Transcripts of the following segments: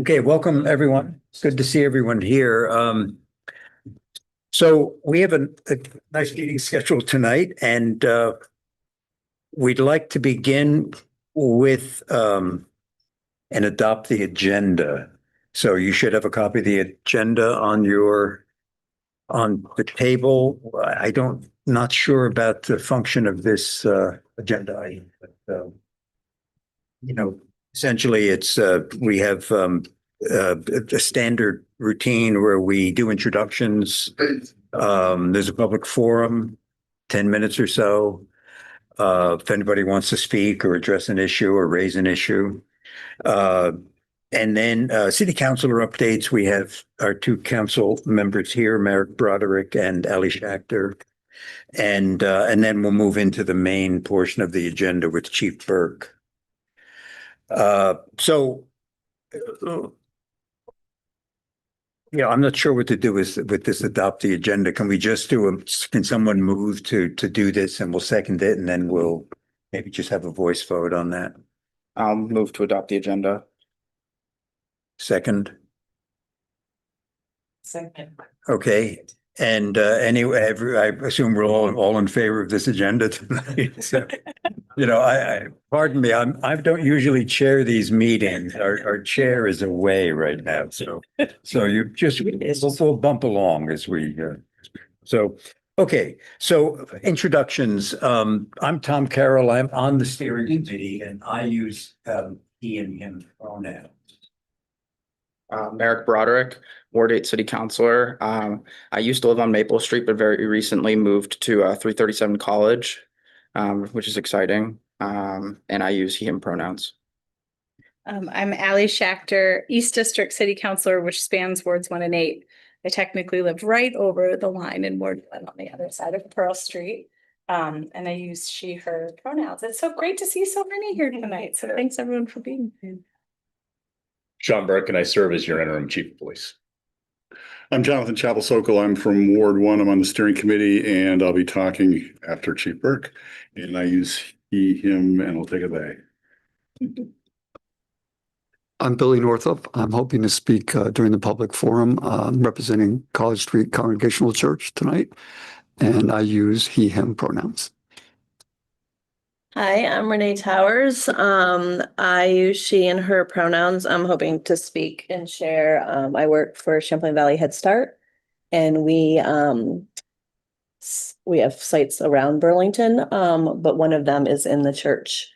Okay, welcome everyone. It's good to see everyone here. So we have a nice meeting scheduled tonight, and we'd like to begin with and adopt the agenda. So you should have a copy of the agenda on the table. I don't not sure about the function of this agenda item, but essentially we have a standard routine where we do introductions. There's a public forum, 10 minutes or so. If anybody wants to speak or address an issue or raise an issue. And then city councilor updates. We have our two council members here, Merrick Broderick and Ali Schachter. And then we'll move into the main portion of the agenda with Chief Burke. So, I'm not sure what to do with this adopt the agenda. Can we just can someone move to do this and we'll second it and then we'll maybe just have a voice vote on that? I'll move to adopt the agenda. Second. Second. Okay. And anyway, I assume we're all in favor of this agenda tonight. So, pardon me, I don't usually chair these meetings. Our chair is away right now, so you just we'll bump along as we. Okay. So introductions. I'm Tom Carroll. I'm on the steering committee, and I use he and him pronouns. Merrick Broderick, Ward 8 City Councilor. I used to live on Maple Street, but very recently moved to 337 College, which is exciting. And I use he, him pronouns. I'm Ali Schachter, East District City Councilor, which spans wards 1 and 8. I technically live right over the line in Ward 1 on the other side of Pearl Street. And I use she, her pronouns. It's so great to see so many here tonight. So thanks everyone for being here. Sean Burke, and I serve as your interim chief of police. I'm Jonathan Chapel-Sokol. I'm from Ward 1. I'm on the steering committee, and I'll be talking after Chief Burke. And I use he, him, and we'll take it back. I'm Billy Northup. I'm hoping to speak during the public forum representing College Street Congregational Church tonight, and I use he, him pronouns. Hi, I'm Renee Towers. I use she and her pronouns. I'm hoping to speak and share. I work for Champlain Valley Head Start, and we have sites around Burlington, but one of them is in the church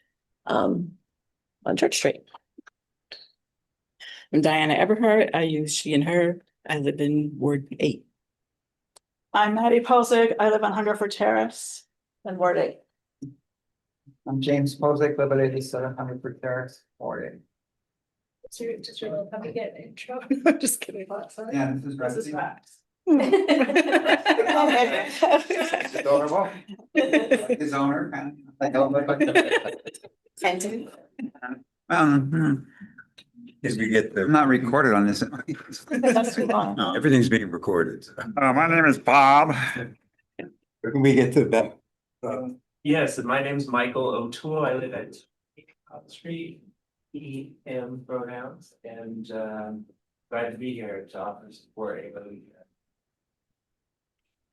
on Church Street. I'm Diana Eberhardt. I use she and her. I live in Ward 8. I'm Maddie Posig. I live on Hungerford Terrace in Ward 8. I'm James Posick, live at 87 Hungerford Terrace, Ward 8. Just really let me get an intro. Just kidding. Yeah, this is Max. His owner. As we get I'm not recorded on this. No, everything's being recorded. My name is Bob. Can we get to that? Yes, and my name's Michael O'Toole. I live at Street, he, him pronouns, and glad to be here to offer support. Anybody.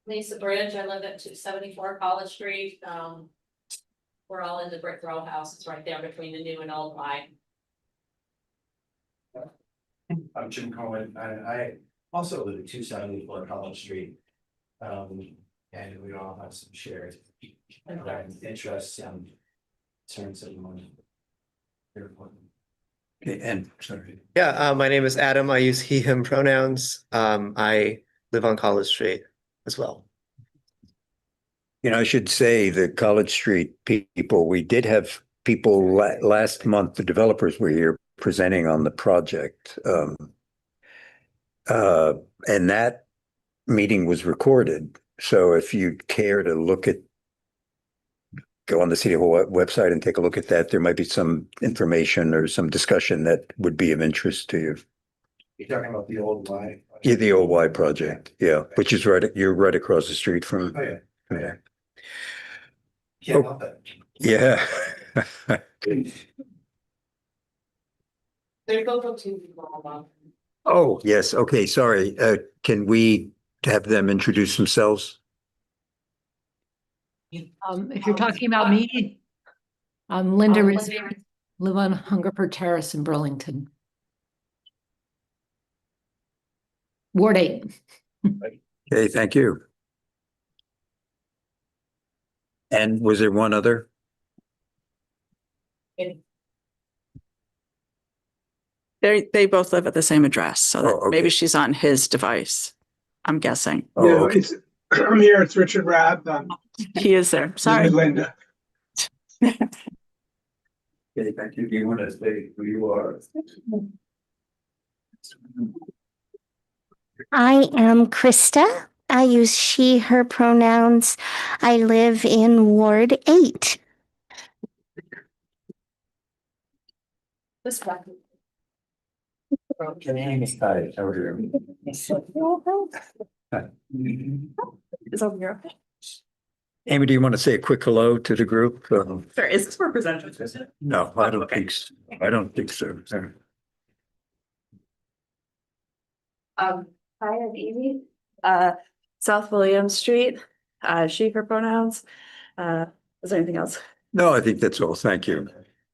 Lisa Bridge. I live at 274 College Street. We're all in the brick row house. It's right there between the new and old line. I'm Jim Cohen. I also live at 274 College Street. And we all have some shared interests in terms of money. Okay, and sorry. Yeah, my name is Adam. I use he, him pronouns. I live on College Street as well. I should say the College Street people, we did have people last month, the developers were here presenting on the project. And that meeting was recorded. So if you care to go on the City Hall website and take a look at that, there might be some information or some discussion that would be of interest to you. You're talking about the old Y? Yeah, the old Y project. Yeah, which is you're right across the street from. Oh, yeah. Yeah. Can't help it. Yeah. There's also two people. Oh, yes. Okay, sorry. Can we have them introduce themselves? If you're talking about me, I'm Linda Rizzi, live on Hungerford Terrace in Burlington. Ward 8. Okay, thank you. And was there one other? They both live at the same address, so that Oh, okay. maybe she's on his device. I'm guessing. Oh, No, okay. it's, I'm here, it's Richard Rabb, He is there. Sorry. Linda. Okay, thank you. Do you want to say who you are? I am Krista. I use she, her pronouns. I live in Ward 8. This one. Hi, how are you? Is over here. Amy, do you want to say a quick hello to the group? Sure. Is this representative? Is it? No, I don't think so. I don't think so. Hi, I'm Amy. South William Street, she, her pronouns. Is there anything else? No, I think that's all. Thank you.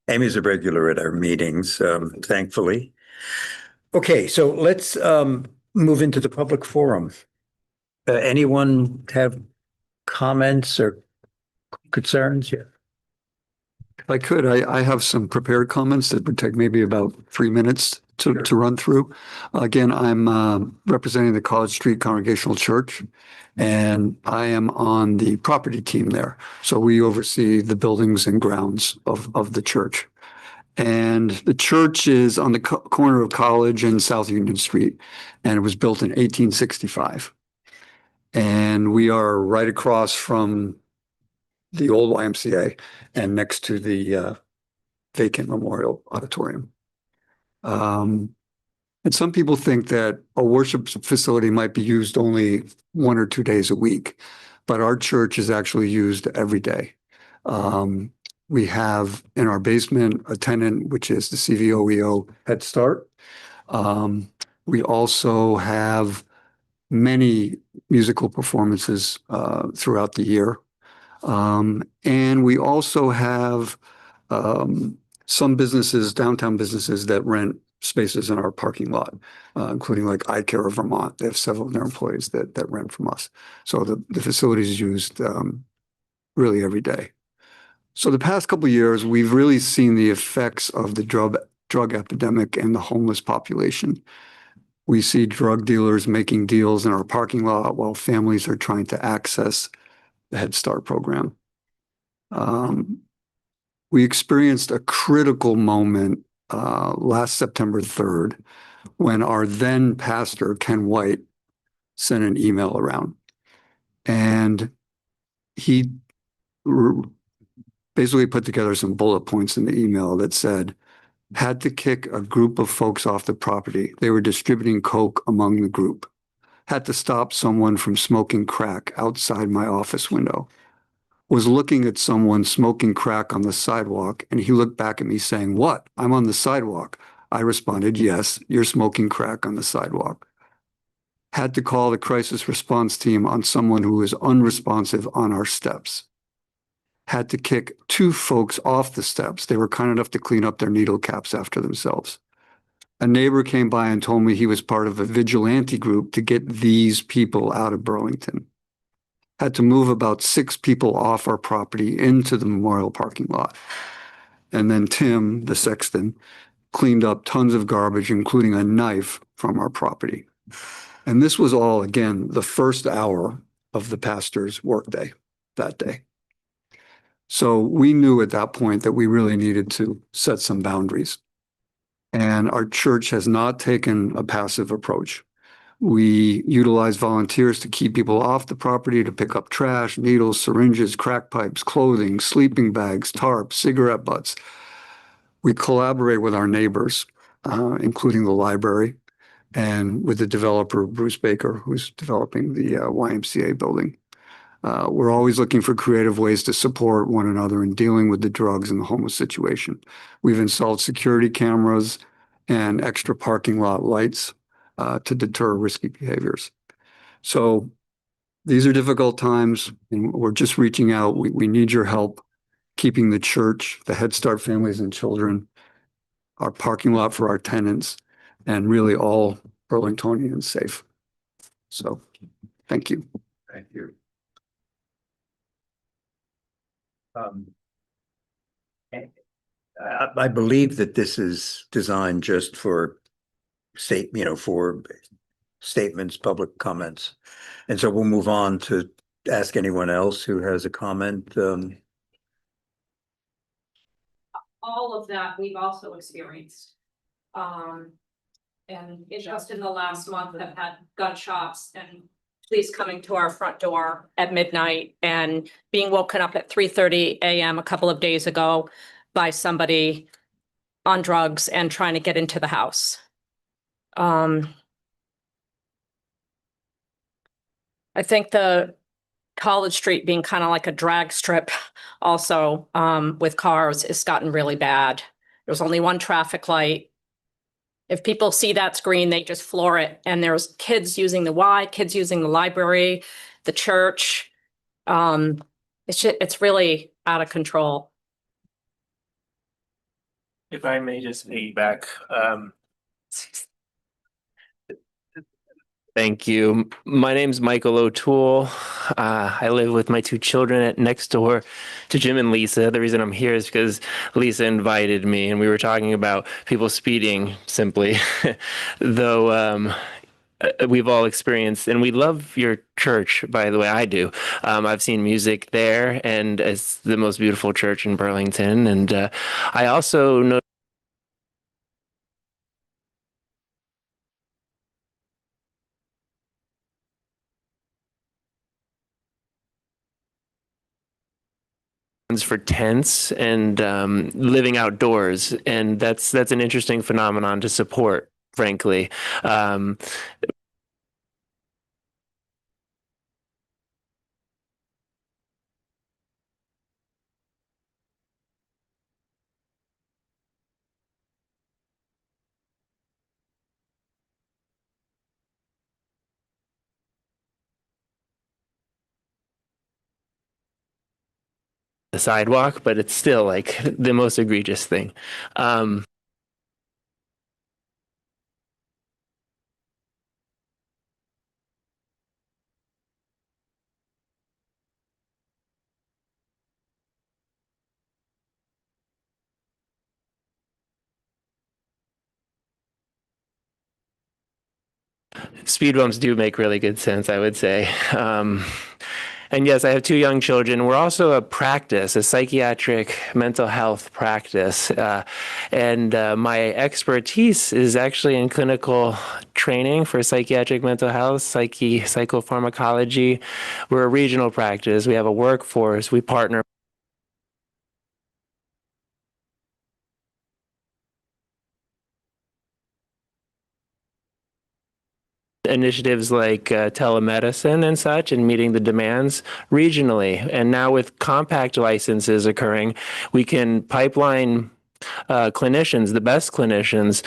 Amy's a regular at our meetings, thankfully. Okay, so let's move into the public forum. Anyone have comments or concerns? Yeah. If I could, I have some prepared comments that would take maybe about 3 minutes to run through. Again, I'm representing the College Street Congregational Church, and I am on the property team there. So we oversee the buildings and grounds of the church. And the church is on the corner of College and South Union Street, and it was built in 1865. And we are right across from the old YMCA and next to the vacant Memorial Auditorium. And some people think that a worship facility might be used only 1 or 2 days a week, but our church is actually used every day. We have in our basement a tenant, which is the CVOEO Head Start. We also have many musical performances throughout the year. And we also have some businesses, downtown businesses that rent spaces in our parking lot, including like Eye Care of Vermont. They have several of their employees that rent from us. So the facility is used really every day. So the past couple of years, we've really seen the effects of the drug epidemic and the homeless population. We see drug dealers making deals in our parking lot while families are trying to access the Head Start program. We experienced a critical moment last September 3rd when our then pastor, Ken White, sent an email around. And he basically put together some bullet points in the email that said, had to kick a group of folks off the property. They were distributing coke among the group. Had to stop someone from smoking crack outside my office window. Was looking at someone smoking crack on the sidewalk, and he looked back at me saying, "What? I'm on the sidewalk." I responded, "Yes, you're smoking crack on the sidewalk." Had to call the crisis response team on someone who was unresponsive on our steps. Had to kick 2 folks off the steps. They were kind enough to clean up their needle caps after themselves. A neighbor came by and told me he was part of a vigilante group to get these people out of Burlington. Had to move about 6 people off our property into the Memorial parking lot. And then Tim, the sexton, cleaned up tons of garbage, including a knife from our property. And this was all, again, the first hour of the pastor's workday that day. So we knew at that point that we really needed to set some boundaries. And our church has not taken a passive approach. We utilize volunteers to keep people off the property, to pick up trash, needles, syringes, crack pipes, clothing, sleeping bags, tarps, cigarette butts. We collaborate with our neighbors, including the library, and with the developer, Bruce Baker, who's developing the YMCA building. We're always looking for creative ways to support one another in dealing with the drugs and the homeless situation. We've installed security cameras and extra parking lot lights to deter risky behaviors. So these are difficult times, and we're just reaching out. We need your help keeping the church, the Head Start families and children, our parking lot for our tenants, and really all Burlingtonians safe. So thank you. Thank you. I believe that this is designed just for for statements, public comments. And so we'll move on to ask anyone else who has a comment. All of that we've also experienced. And just in the last month have had gunshots and police coming to our front door at midnight and being woken up at 3:30 a.m. a couple of days ago by somebody on drugs and trying to get into the house. I think the College Street being kind of like a drag strip also with cars has gotten really bad. There's only one traffic light. If people see that screen, they just floor it. And there's kids using the Y, kids using the library, the church. It's really out of control. If I may just piggyback, Thank you. My name's Michael O'Toole. I live with my two children next door to Jim and Lisa. The reason I'm here is because Lisa invited me, and we were talking about people speeding simply, though we've all experienced, and we love your church, by the way. I do. I've seen music there, and it's the most beautiful church in Burlington. And I also know for tents and living outdoors, and that's an interesting phenomenon to support, frankly. The sidewalk, but it's still like the most egregious thing. Speed bumps do make really good sense, I would say. And yes, I have two young children. We're also a psychiatric mental health practice. And my expertise is actually in clinical training for psychiatric mental health, psychopharmacology. We're a regional practice. We have a workforce. We partner initiatives like telemedicine and such, and meeting the demands regionally. And now with compact licenses occurring, we can pipeline clinicians, the best clinicians,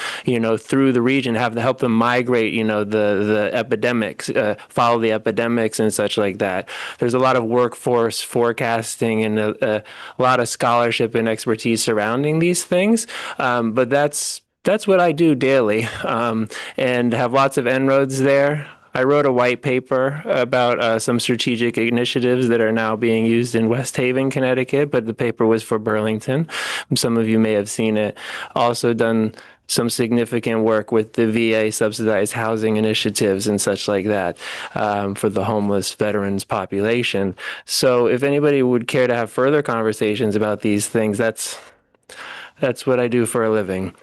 through the region, help them migrate, the epidemics, follow the epidemics and such like that. There's a lot of workforce forecasting and a lot of scholarship and expertise surrounding these things. But that's what I do daily, and have lots of inroads there. I wrote a white paper about some strategic initiatives that are now being used in West Haven, Connecticut, but the paper was for Burlington. Some of you may have seen it. Also done some significant work with the VA subsidized housing initiatives and such like that for the homeless veterans population. So if anybody would care to have further conversations about these things, that's what I do for a living.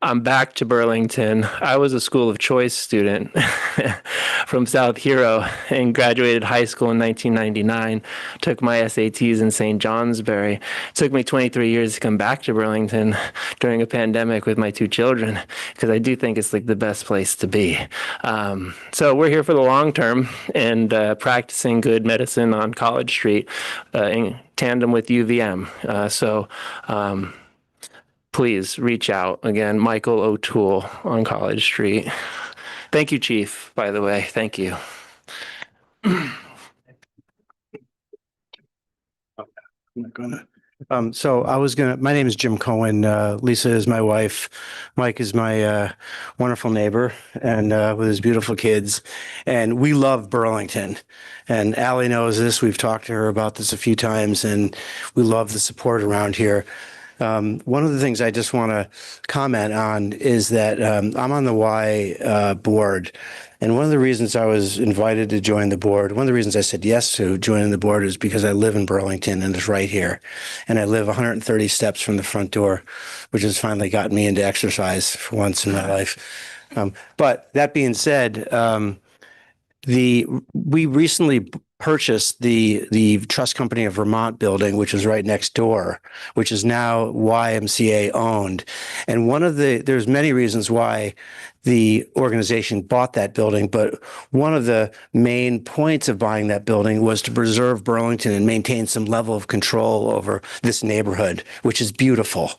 I'm back to Burlington. I was a school of choice student from South Hero and graduated high school in 1999. Took my SATs in St. Johnsbury. It took me 23 years to come back to Burlington during a pandemic with my two children, because I do think it's like the best place to be. So we're here for the long term and practicing good medicine on College Street in tandem with UVM. please reach out. Again, Michael O'Toole on College Street. Thank you, Chief, by the way. Thank you. I'm not gonna. My name is Jim Cohen. Lisa is my wife. Mike is my wonderful neighbor and with his beautiful kids. And we love Burlington. And Allie knows this. We've talked to her about this a few times and we love the support around here. One of the things I just want to comment on is that I'm on the Y board. And one of the reasons I was invited to join the board, one of the reasons I said yes to joining the board is because I live in Burlington and it's right here. And I live 130 steps from the front door, which has finally gotten me into exercise for once in my life. But that being said, we recently purchased the Trust Company of Vermont building, which is right next door, which is now YMCA owned. And there's many reasons why the organization bought that building, but one of the main points of buying that building was to preserve Burlington and maintain some level of control over this neighborhood, which is beautiful.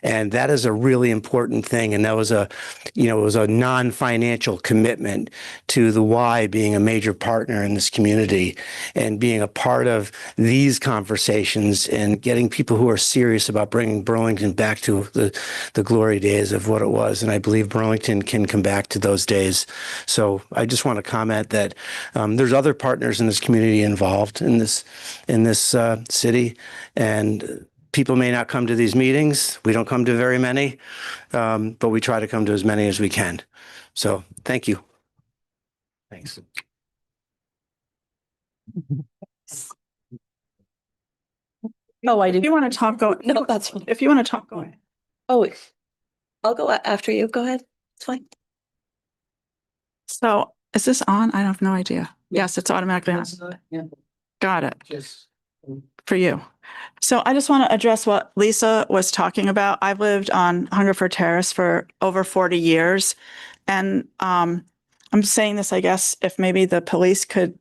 And that is a really important thing. And that was it was a non-financial commitment to the Y being a major partner in this community and being a part of these conversations and getting people who are serious about bringing Burlington back to the glory days of what it was. And I believe Burlington can come back to those days. So I just want to comment that there's other partners in this community involved in this city, and people may not come to these meetings. We don't come to very many, but we try to come to as many as we can. So thank you. Thanks. Oh, I do. If you want to talk, go. No, that's fine. If you want to talk, go ahead. Oh, I'll go after you. Go ahead. It's fine. So is this on? I have no idea. Yes, it's automatically on. Yeah. Got it. Just. For you. So I just want to address what Lisa was talking about. I've lived on Hungerford Terrace for over 40 years. And I'm saying this, I guess, if maybe the police could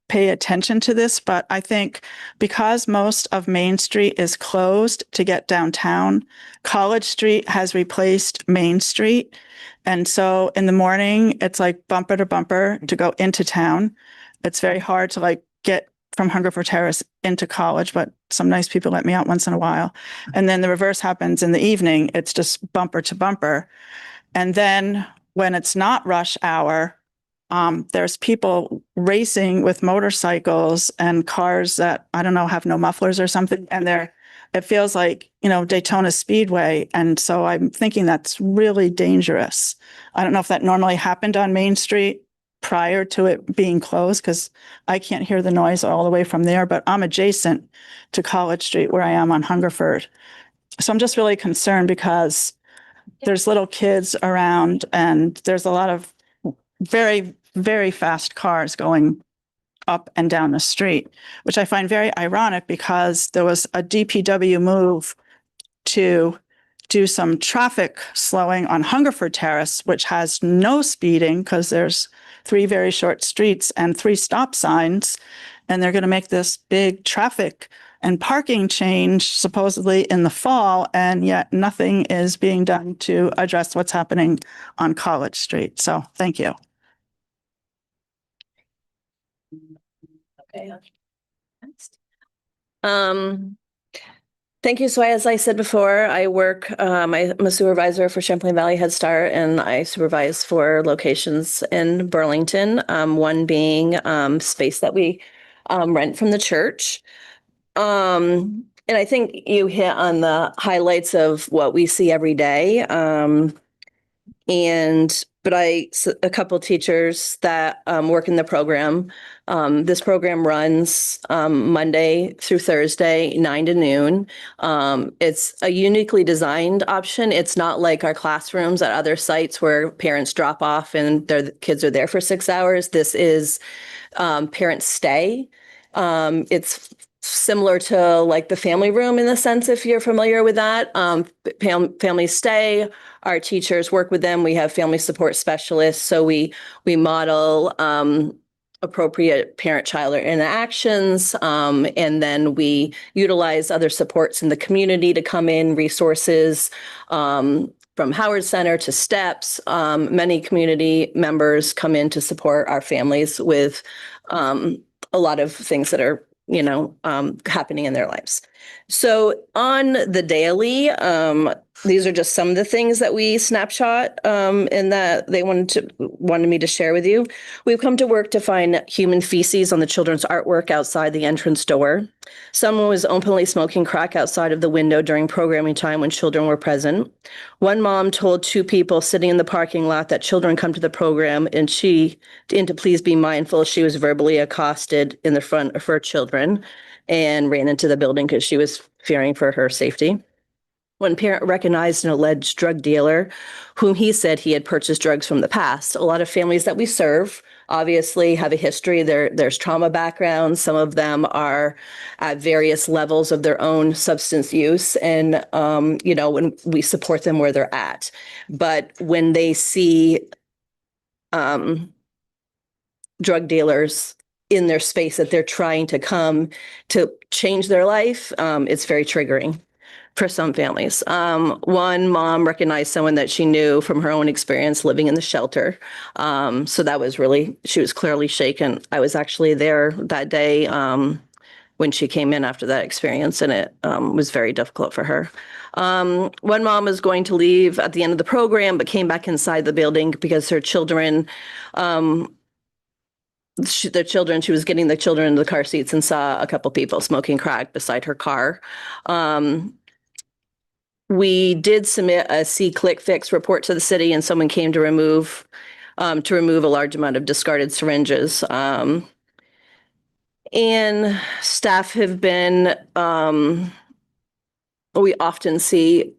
pay attention to this, but I think because most of Main Street is closed to get downtown, College Street has replaced Main Street. And so in the morning, it's like bumper to bumper to go into town. It's very hard to get from Hungerford Terrace into College, but some nice people let me out once in a while. And then the reverse happens in the evening. It's just bumper to bumper. And then when it's not rush hour, there's people racing with motorcycles and cars that, I don't know, have no mufflers or something. And it feels like, Daytona Speedway. And so I'm thinking that's really dangerous. I don't know if that normally happened on Main Street prior to it being closed, because I can't hear the noise all the way from there, but I'm adjacent to College Street where I am on Hungerford. So I'm just really concerned because there's little kids around and there's a lot of very, very fast cars going up and down the street, which I find very ironic because there was a DPW move to do some traffic slowing on Hungerford Terrace, which has no speeding because there's 3 very short streets and 3 stop signs. And they're going to make this big traffic and parking change supposedly in the fall. And yet nothing is being done to address what's happening on College Street. So thank you. Okay. Thank you. So as I said before, I work, I'm a supervisor for Champlain Valley Head Start, and I supervise 4 locations in Burlington, one being space that we rent from the church. And I think you hit on the highlights of what we see every day. But a couple teachers that work in the program. This program runs Monday through Thursday, 9 to noon. It's a uniquely designed option. It's not like our classrooms at other sites where parents drop off and their kids are there for 6 hours. This is parents stay. It's similar to like the family room in the sense, if you're familiar with that. Families stay, our teachers work with them. We have family support specialists. So we model appropriate parent-child interactions. And then we utilize other supports in the community to come in, resources from Howard Center to STEPS. Many community members come in to support our families with a lot of things that are, happening in their lives. So on the daily, these are just some of the things that we snapshot and that they wanted me to share with you. We've come to work to find human feces on the children's artwork outside the entrance door. Someone was openly smoking crack outside of the window during programming time when children were present. One mom told two people sitting in the parking lot that children come to the program and to please be mindful, she was verbally accosted in the front of her children and ran into the building because she was fearing for her safety. One parent recognized an alleged drug dealer whom he said he had purchased drugs from the past. A lot of families that we serve obviously have a history. There's trauma backgrounds. Some of them are at various levels of their own substance use. And, when we support them where they're at. But when they see drug dealers in their space that they're trying to come to change their life, it's very triggering for some families. One mom recognized someone that she knew from her own experience living in the shelter. So that was she was clearly shaken. I was actually there that day when she came in after that experience, and it was very difficult for her. One mom was going to leave at the end of the program, but came back inside the building because her children, she was getting the children into the car seats and saw a couple people smoking crack beside her car. We did submit a see-click fix report to the city, and someone came to remove a large amount of discarded syringes. And staff have been, we often see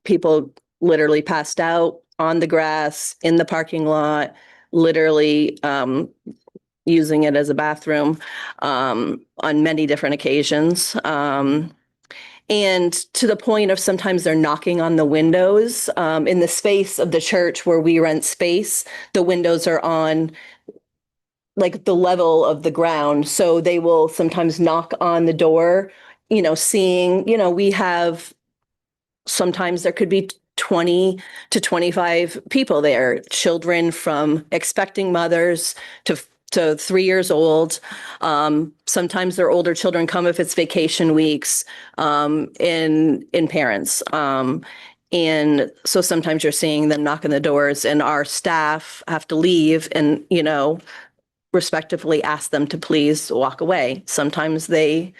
people literally passed out on the grass, in the parking lot, literally using it as a bathroom on many different occasions. And to the point of sometimes they're knocking on the windows. In the space of the church where we rent space, the windows are on like the level of the ground. So they will sometimes knock on the door, seeing, we have, sometimes there could be 20 to 25 people there, children from expecting mothers to 3 years old. Sometimes their older children come if it's vacation weeks, in parents. And so sometimes you're seeing them knock on the doors, and our staff have to leave and, respectively ask them to please walk away. Sometimes they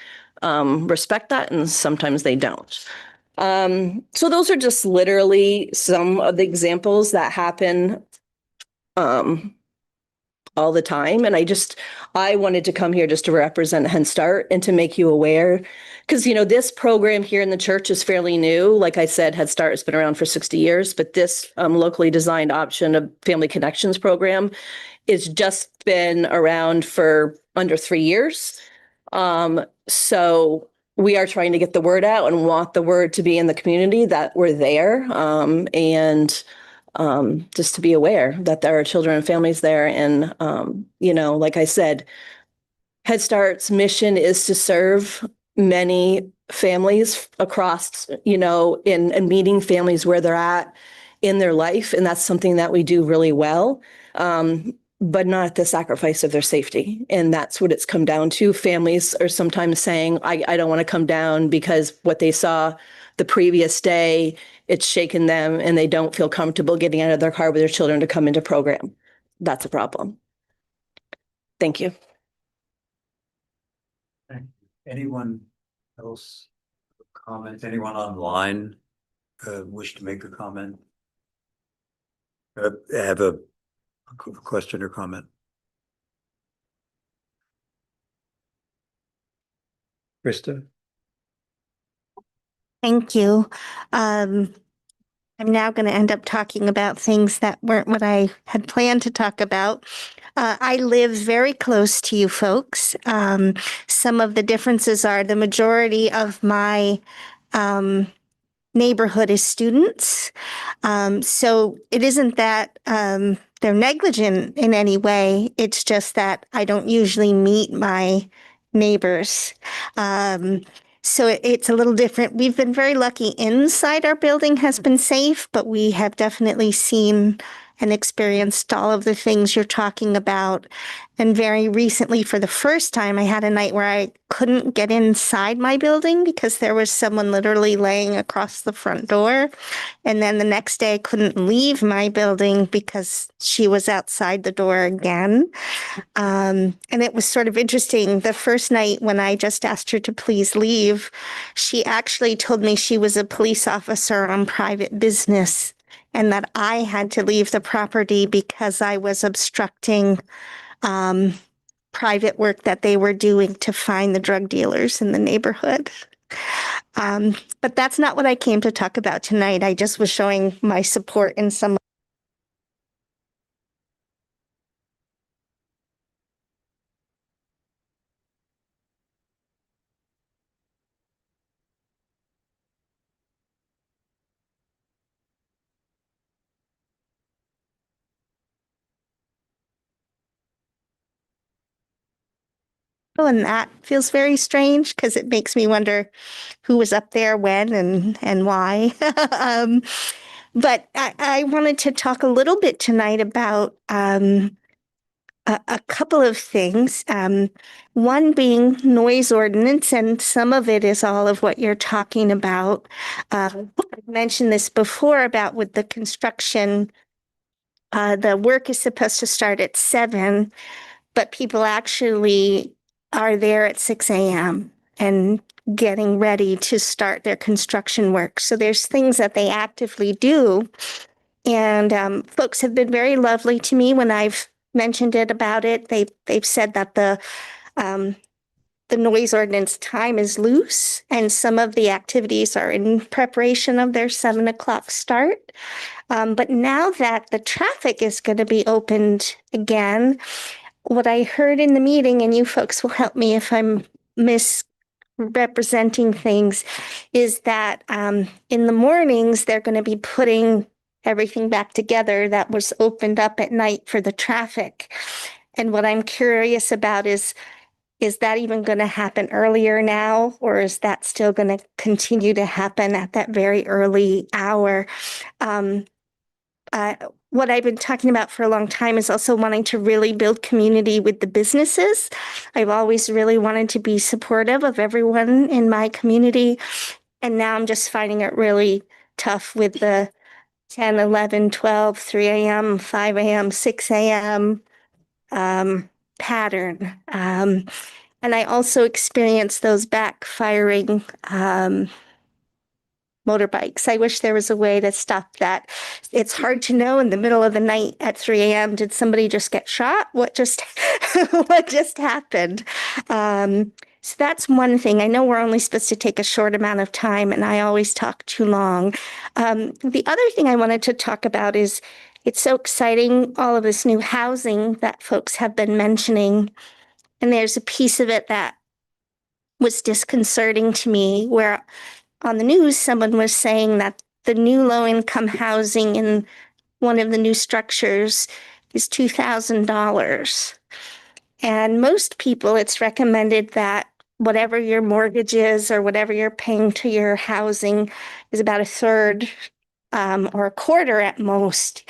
respect that, and sometimes they don't. So those are just literally some of the examples that happen all the time. And I wanted to come here just to represent Head Start and to make you aware, because, this program here in the church is fairly new. Like I said, Head Start has been around for 60 years, but this locally designed option of Family Connections program it's just been around for under 3 years. So we are trying to get the word out and want the word to be in the community that we're there. And just to be aware that there are children and families there. And, like I said, Head Start's mission is to serve many families across, and meeting families where they're at in their life. And that's something that we do really well. But not at the sacrifice of their safety. And that's what it's come down to. Families are sometimes saying, I don't want to come down because what they saw the previous day, it's shaken them and they don't feel comfortable getting out of their car with their children to come into program. That's a problem. Thank you. Anyone else comment? Anyone online wish to make a comment? Have a question or comment? Krista? Thank you. I'm now going to end up talking about things that weren't what I had planned to talk about. I live very close to you folks. Some of the differences are the majority of my neighborhood is students. So it isn't that they're negligent in any way. It's just that I don't usually meet my neighbors. So it's a little different. We've been very lucky inside our building has been safe, but we have definitely seen and experienced all of the things you're talking about. And very recently, for the first time, I had a night where I couldn't get inside my building because there was someone literally laying across the front door. And then the next day, I couldn't leave my building because she was outside the door again. And it was sort of interesting. The first night when I just asked her to please leave, she actually told me she was a police officer on private business and that I had to leave the property because I was obstructing private work that they were doing to find the drug dealers in the neighborhood. But that's not what I came to talk about tonight. I just was showing my support in some. And that feels very strange because it makes me wonder who was up there when and why. But I wanted to talk a little bit tonight about a couple of things. One being noise ordinance, and some of it is all of what you're talking about. I've mentioned this before about with the construction, the work is supposed to start at 7, but people actually are there at 6 a.m. and getting ready to start their construction work. So there's things that they actively do. And folks have been very lovely to me when I've mentioned it about it. They've said that the noise ordinance time is loose and some of the activities are in preparation of their 7 o'clock start. But now that the traffic is going to be opened again, what I heard in the meeting, and you folks will help me if I'm misrepresenting things, is that in the mornings, they're going to be putting everything back together that was opened up at night for the traffic. And what I'm curious about is that even going to happen earlier now, or is that still going to continue to happen at that very early hour? What I've been talking about for a long time is also wanting to really build community with the businesses. I've always really wanted to be supportive of everyone in my community. And now I'm just finding it really tough with the 10, 11, 12, 3 a.m., 5 a.m., 6 a.m. Pattern. And I also experienced those backfiring motorbikes. I wish there was a way to stop that. It's hard to know in the middle of the night at 3 a.m. Did somebody just get shot? What just what just happened? So that's one thing. I know we're only supposed to take a short amount of time, and I always talk too long. The other thing I wanted to talk about is it's so exciting, all of this new housing that folks have been mentioning. And there's a piece of it that was disconcerting to me where on the news, someone was saying that the new low-income housing in one of the new structures is $2,000. And most people, it's recommended that whatever your mortgage is or whatever you're paying to your housing is about a third or a quarter at most.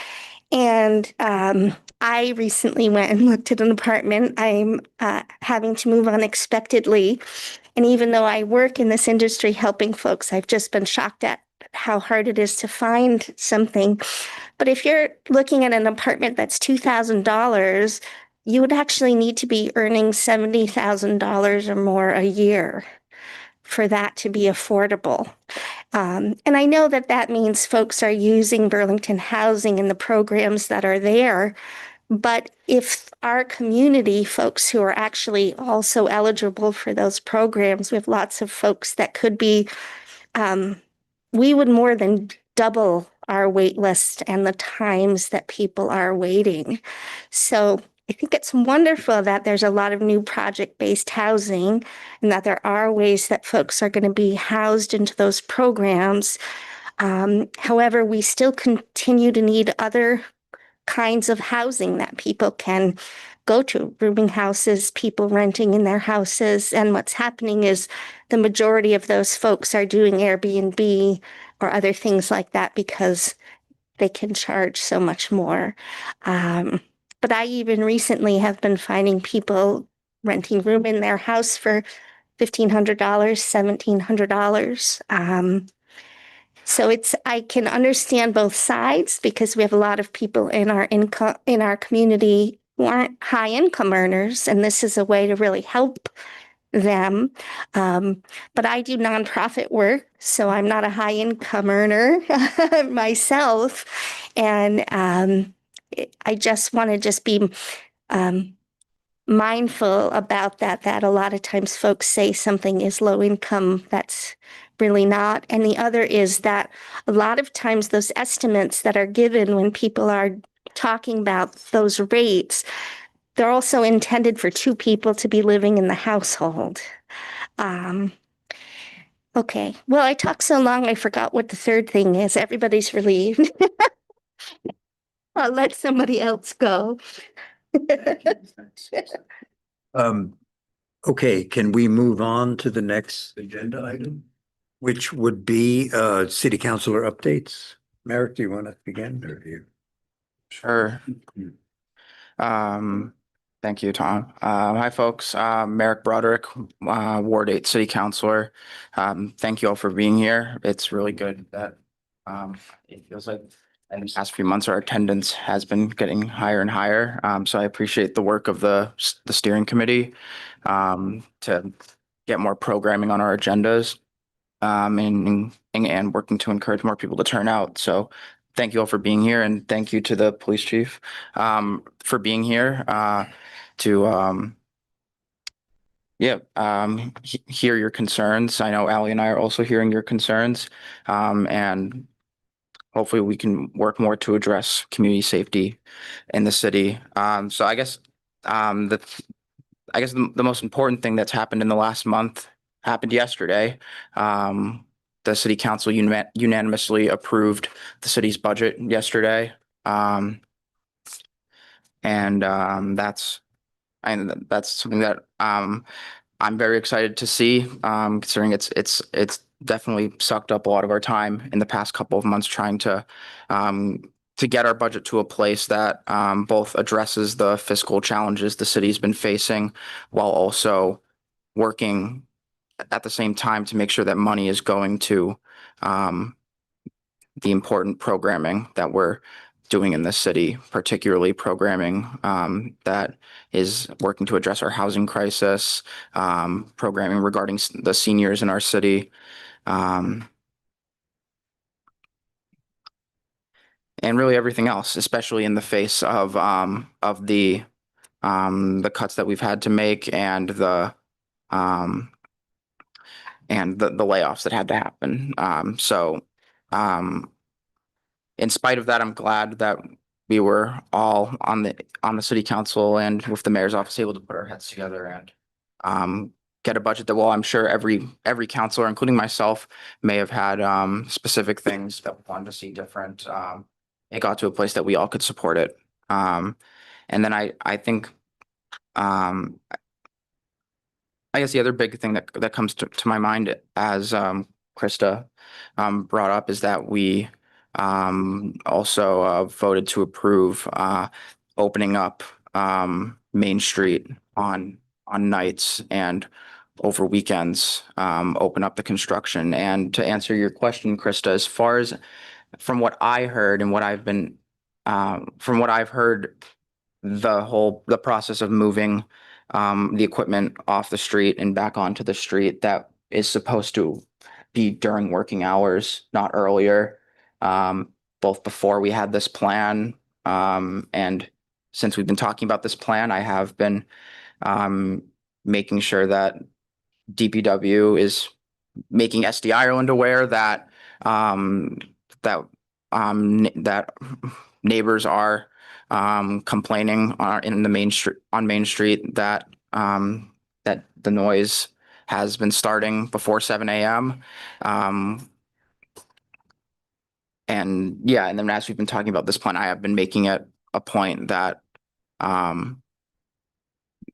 And I recently went and looked at an apartment. I'm having to move unexpectedly. And even though I work in this industry helping folks, I've just been shocked at how hard it is to find something. But if you're looking at an apartment that's $2,000, you would actually need to be earning $70,000 or more a year for that to be affordable. And I know that that means folks are using Burlington Housing and the programs that are there. But if our community, folks who are actually also eligible for those programs, we have lots of folks that could be, we would more than double our wait list and the times that people are waiting. So I think it's wonderful that there's a lot of new project-based housing and that there are ways that folks are going to be housed into those programs. However, we still continue to need other kinds of housing that people can go to, rooming houses, people renting in their houses. And what's happening is the majority of those folks are doing Airbnb or other things like that because they can charge so much more. But I even recently have been finding people renting room in their house for $1,500, $1,700. So I can understand both sides because we have a lot of people in our income, in our community who aren't high income earners, and this is a way to really help them. But I do nonprofit work, so I'm not a high income earner myself. And I just want to just be mindful about that a lot of times folks say something is low income. That's really not. And the other is that a lot of times those estimates that are given when people are talking about those rates, they're also intended for two people to be living in the household. Okay, well, I talked so long, I forgot what the third thing is. Everybody's relieved. I'll let somebody else go. Okay, can we move on to the next agenda item? Which would be city councilor updates. Merrick, do you want to begin or do you? Sure. Thank you, Tom. Hi, folks. Merrick Broderick, Ward 8 City Councilor. Thank you all for being here. It's really good that it feels like in the past few months our attendance has been getting higher and higher. So I appreciate the work of the steering committee to get more programming on our agendas and working to encourage more people to turn out. So thank you all for being here, and thank you to the police chief for being here to hear your concerns. I know Allie and I are also hearing your concerns, and hopefully we can work more to address community safety in the city. So I guess the most important thing that's happened in the last month happened yesterday. The city council unanimously approved the city's budget yesterday. That's something that I'm very excited to see, considering it's definitely sucked up a lot of our time in the past couple of months trying to get our budget to a place that both addresses the fiscal challenges the city's been facing while also working at the same time to make sure that money is going to the important programming that we're doing in this city, particularly programming that is working to address our housing crisis, programming regarding the seniors in our city, and really everything else, especially in the face of the cuts that we've had to make and the layoffs that had to happen. In spite of that, I'm glad that we were all on the city council and with the mayor's office able to put our heads together and get a budget that, well, I'm sure every councilor, including myself, may have had specific things that we wanted to see different. It got to a place that we all could support it. And then I think I guess the other big thing that comes to my mind as Krista brought up is that we also voted to approve opening up Main Street on nights and over weekends, open up the construction. And to answer your question, Krista, as far as from what I heard and what I've been from what I've heard, the process of moving the equipment off the street and back onto the street, that is supposed to be during working hours, not earlier. Both before we had this plan and since we've been talking about this plan, I have been making sure that DPW is making SD Ireland aware that that neighbors are complaining in the Main Street that that the noise has been starting before 7 a.m. And then as we've been talking about this plan, I have been making it a point that,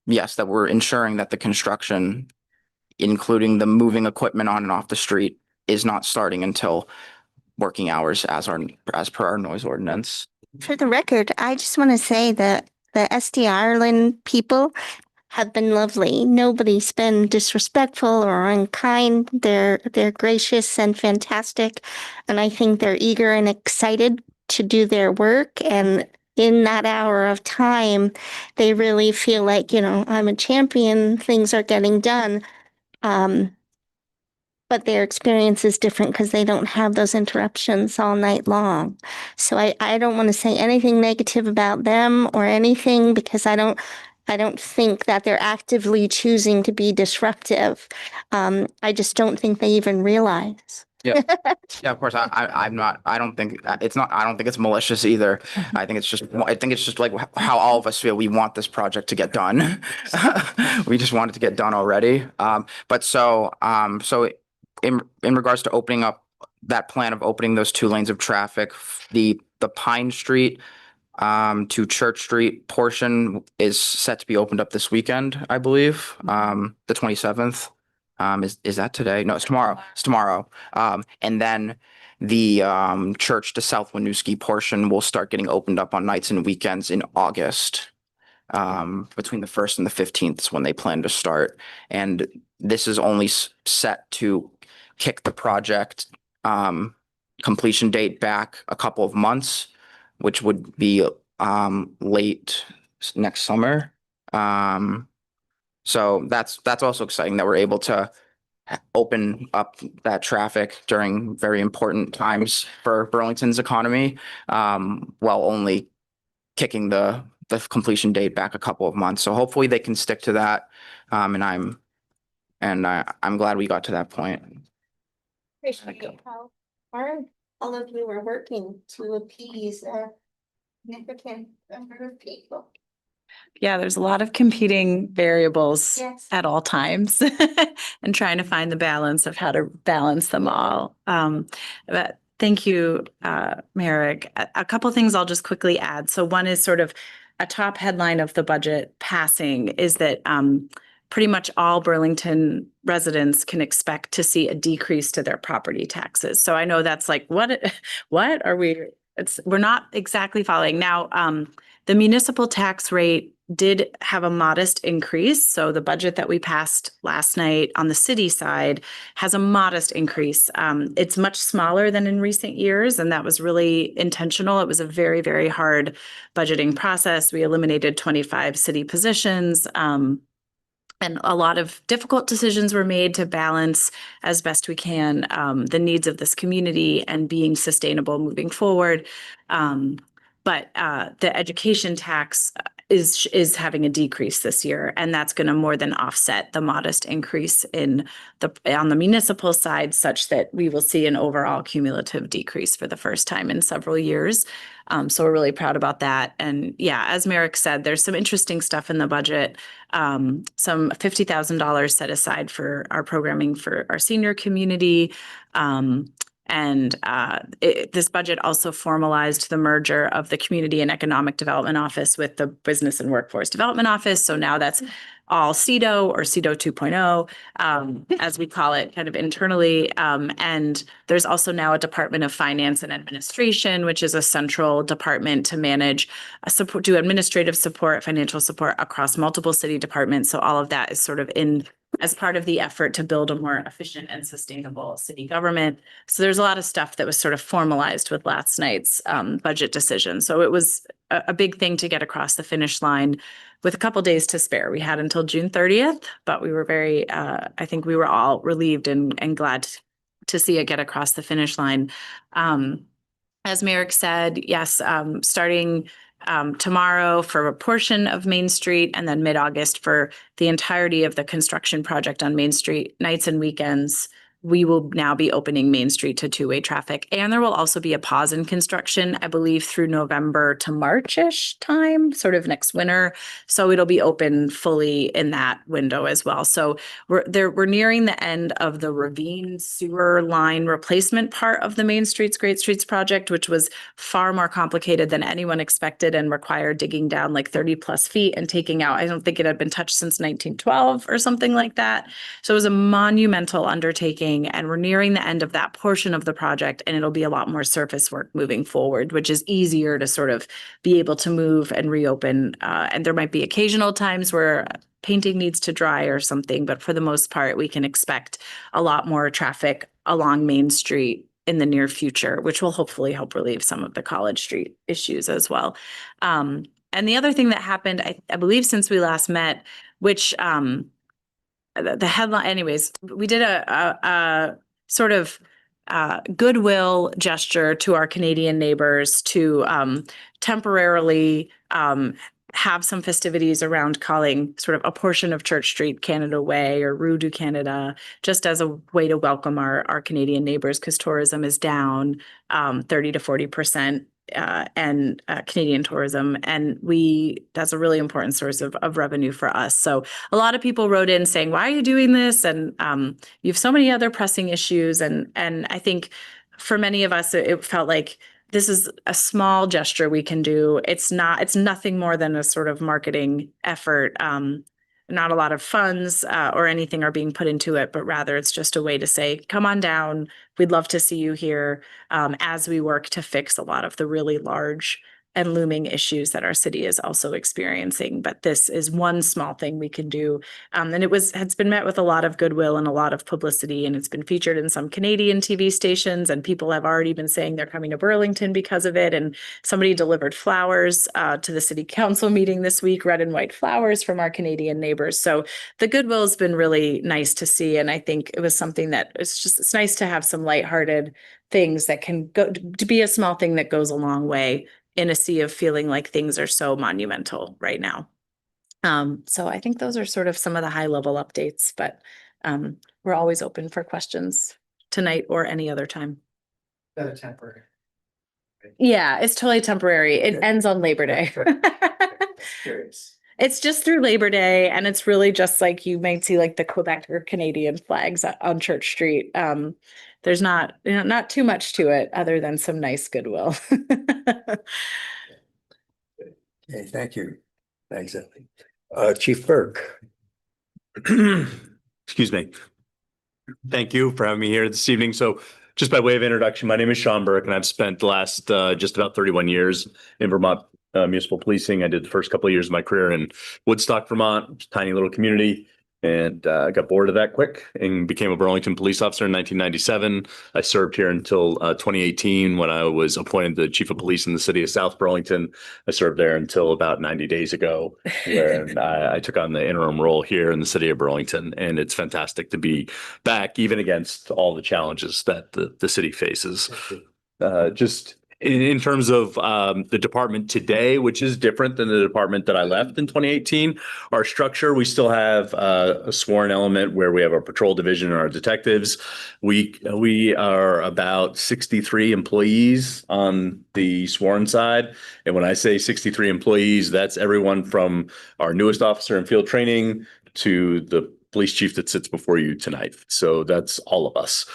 yes, that we're ensuring that the construction, including the moving equipment on and off the street, is not starting until working hours as per our noise ordinance. For the record, I just want to say that the SD Ireland people have been lovely. Nobody's been disrespectful or unkind. They're gracious and fantastic, and I think they're eager and excited to do their work. And in that hour of time, they really feel like, I'm a champion. Things are getting done. But their experience is different because they don't have those interruptions all night long. So I don't want to say anything negative about them or anything, because I don't think that they're actively choosing to be disruptive. I just don't think they even realize. Yeah, yeah, of course. I'm not. I don't think it's malicious either. I think it's just like how all of us feel. We want this project to get done. We just want it to get done already. But so in regards to opening up that plan of opening those 2 lanes of traffic, the Pine Street to Church Street portion is set to be opened up this weekend, I believe, the 27th. Is that today? No, it's tomorrow. It's tomorrow. And then the Church to South Winooski portion will start getting opened up on nights and weekends in August. Between the 1st and the 15th is when they plan to start. And this is only set to kick the project completion date back a couple of months, which would be late next summer. So that's also exciting that we're able to open up that traffic during very important times for Burlington's economy, while only kicking the completion date back a couple of months. So hopefully they can stick to that. And I'm glad we got to that point. Appreciate how hard all of you are working to appease a significant number of people. Yeah, there's a lot of competing variables Yes. at all times and trying to find the balance of how to balance them all. But thank you, Merrick. A couple things I'll just quickly add. So one is sort of a top headline of the budget passing is that pretty much all Burlington residents can expect to see a decrease to their property taxes. So I know that's like, what are we? We're not exactly following. Now, the municipal tax rate did have a modest increase. So the budget that we passed last night on the city side has a modest increase. It's much smaller than in recent years, and that was really intentional. It was a very, very hard budgeting process. We eliminated 25 city positions. And a lot of difficult decisions were made to balance as best we can the needs of this community and being sustainable moving forward. But the education tax is having a decrease this year, and that's going to more than offset the modest increase on the municipal side, such that we will see an overall cumulative decrease for the first time in several years. So we're really proud about that. And yeah, as Merrick said, there's some interesting stuff in the budget. Some $50,000 set aside for our programming for our senior community. This budget also formalized the merger of the Community and Economic Development Office with the Business and Workforce Development Office. So now that's all CEDO or CEDO 2.0, as we call it kind of internally. And there's also now a Department of Finance and Administration, which is a central department to manage, do administrative support, financial support across multiple city departments. So all of that is sort of in as part of the effort to build a more efficient and sustainable city government. So there's a lot of stuff that was sort of formalized with last night's budget decision. So it was a big thing to get across the finish line with a couple days to spare. We had until June 30th, but we were very, I think we were all relieved and glad to see it get across the finish line. As Merrick said, yes, starting tomorrow for a portion of Main Street, and then mid-August for the entirety of the construction project on Main Street, nights and weekends, we will now be opening Main Street to two-way traffic. And there will also be a pause in construction, I believe, through November to March-ish time, sort of next winter. So it'll be open fully in that window as well. So we're nearing the end of the ravine sewer line replacement part of the Main Streets Great Streets project, which was far more complicated than anyone expected and required digging down like 30+ feet and taking out, I don't think it had been touched since 1912 or something like that. So it was a monumental undertaking, and we're nearing the end of that portion of the project, and it'll be a lot more surface work moving forward, which is easier to sort of be able to move and reopen. And there might be occasional times where painting needs to dry or something, but for the most part, we can expect a lot more traffic along Main Street in the near future, which will hopefully help relieve some of the College Street issues as well. And the other thing that happened, I believe since we last met, which the headline, anyways, we did a sort of goodwill gesture to our Canadian neighbors to temporarily have some festivities around calling sort of a portion of Church Street Canada Way or Rue du Canada, just as a way to welcome our Canadian neighbors, because tourism is down 30 to 40%. And Canadian tourism. And that's a really important source of revenue for us. So a lot of people wrote in saying, why are you doing this? And you have so many other pressing issues. And I think for many of us, it felt like this is a small gesture we can do. It's nothing more than a sort of marketing effort. Not a lot of funds or anything are being put into it, but rather it's just a way to say, come on down. We'd love to see you here as we work to fix a lot of the really large and looming issues that our city is also experiencing. But this is one small thing we can do. And it's been met with a lot of goodwill and a lot of publicity, and it's been featured in some Canadian TV stations, and people have already been saying they're coming to Burlington because of it. And somebody delivered flowers to the city council meeting this week, red and white flowers from our Canadian neighbors. So the goodwill has been really nice to see. And I think it was something that it's nice to have some lighthearted things that can go to be a small thing that goes a long way in a sea of feeling like things are so monumental right now. So I think those are sort of some of the high level updates, but we're always open for questions tonight or any other time. That is temporary. Yeah, it's totally temporary. It ends on Labor Day. Curious. It's just through Labor Day, and it's really just like you might see like the Quebec or Canadian flags on Church Street. There's not too much to it other than some nice goodwill. Okay, thank you. Thanks, Ellie. Chief Burke. Excuse me. Thank you for having me here this evening. So just by way of introduction, my name is Sean Burke, and I've spent the last just about 31 years in Vermont municipal policing. I did the first couple of years of my career in Woodstock, Vermont, tiny little community, and I got bored of that quick and became a Burlington police officer in 1997. I served here until 2018 when I was appointed the chief of police in the city of South Burlington. I served there until about 90 days ago, when I took on the interim role here in the city of Burlington. And it's fantastic to be back, even against all the challenges that the city faces. Just in terms of the department today, which is different than the department that I left in 2018, our structure, we still have a sworn element where we have our patrol division and our detectives. We are about 63 employees on the sworn side. And when I say 63 employees, that's everyone from our newest officer in field training to the police chief that sits before you tonight. So that's all of us.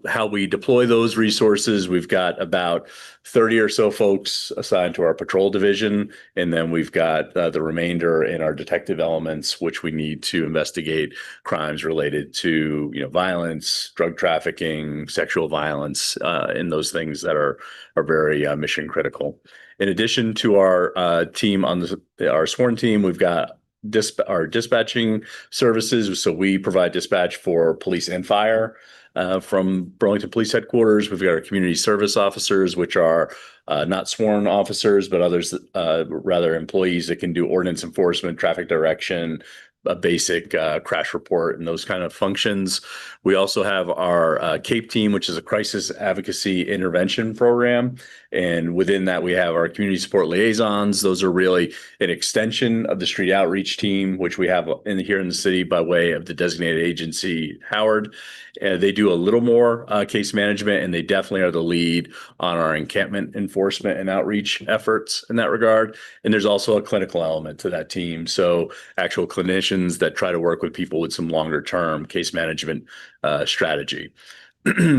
How we deploy those resources, we've got about 30 or so folks assigned to our patrol division, and then we've got the remainder in our detective elements, which we need to investigate crimes related to violence, drug trafficking, sexual violence, and those things that are very mission critical. In addition to our team on our sworn team, we've got our dispatching services. So we provide dispatch for police and fire from Burlington Police Headquarters. We've got our community service officers, which are not sworn officers, but others, rather employees that can do ordinance enforcement, traffic direction, a basic crash report and those kind of functions. We also have our CAPE team, which is a crisis advocacy intervention program. And within that, we have our community support liaisons. Those are really an extension of the street outreach team, which we have here in the city by way of the designated agency, Howard. They do a little more case management, and they definitely are the lead on our encampment enforcement and outreach efforts in that regard. And there's also a clinical element to that team. So actual clinicians that try to work with people with some longer term case management strategy.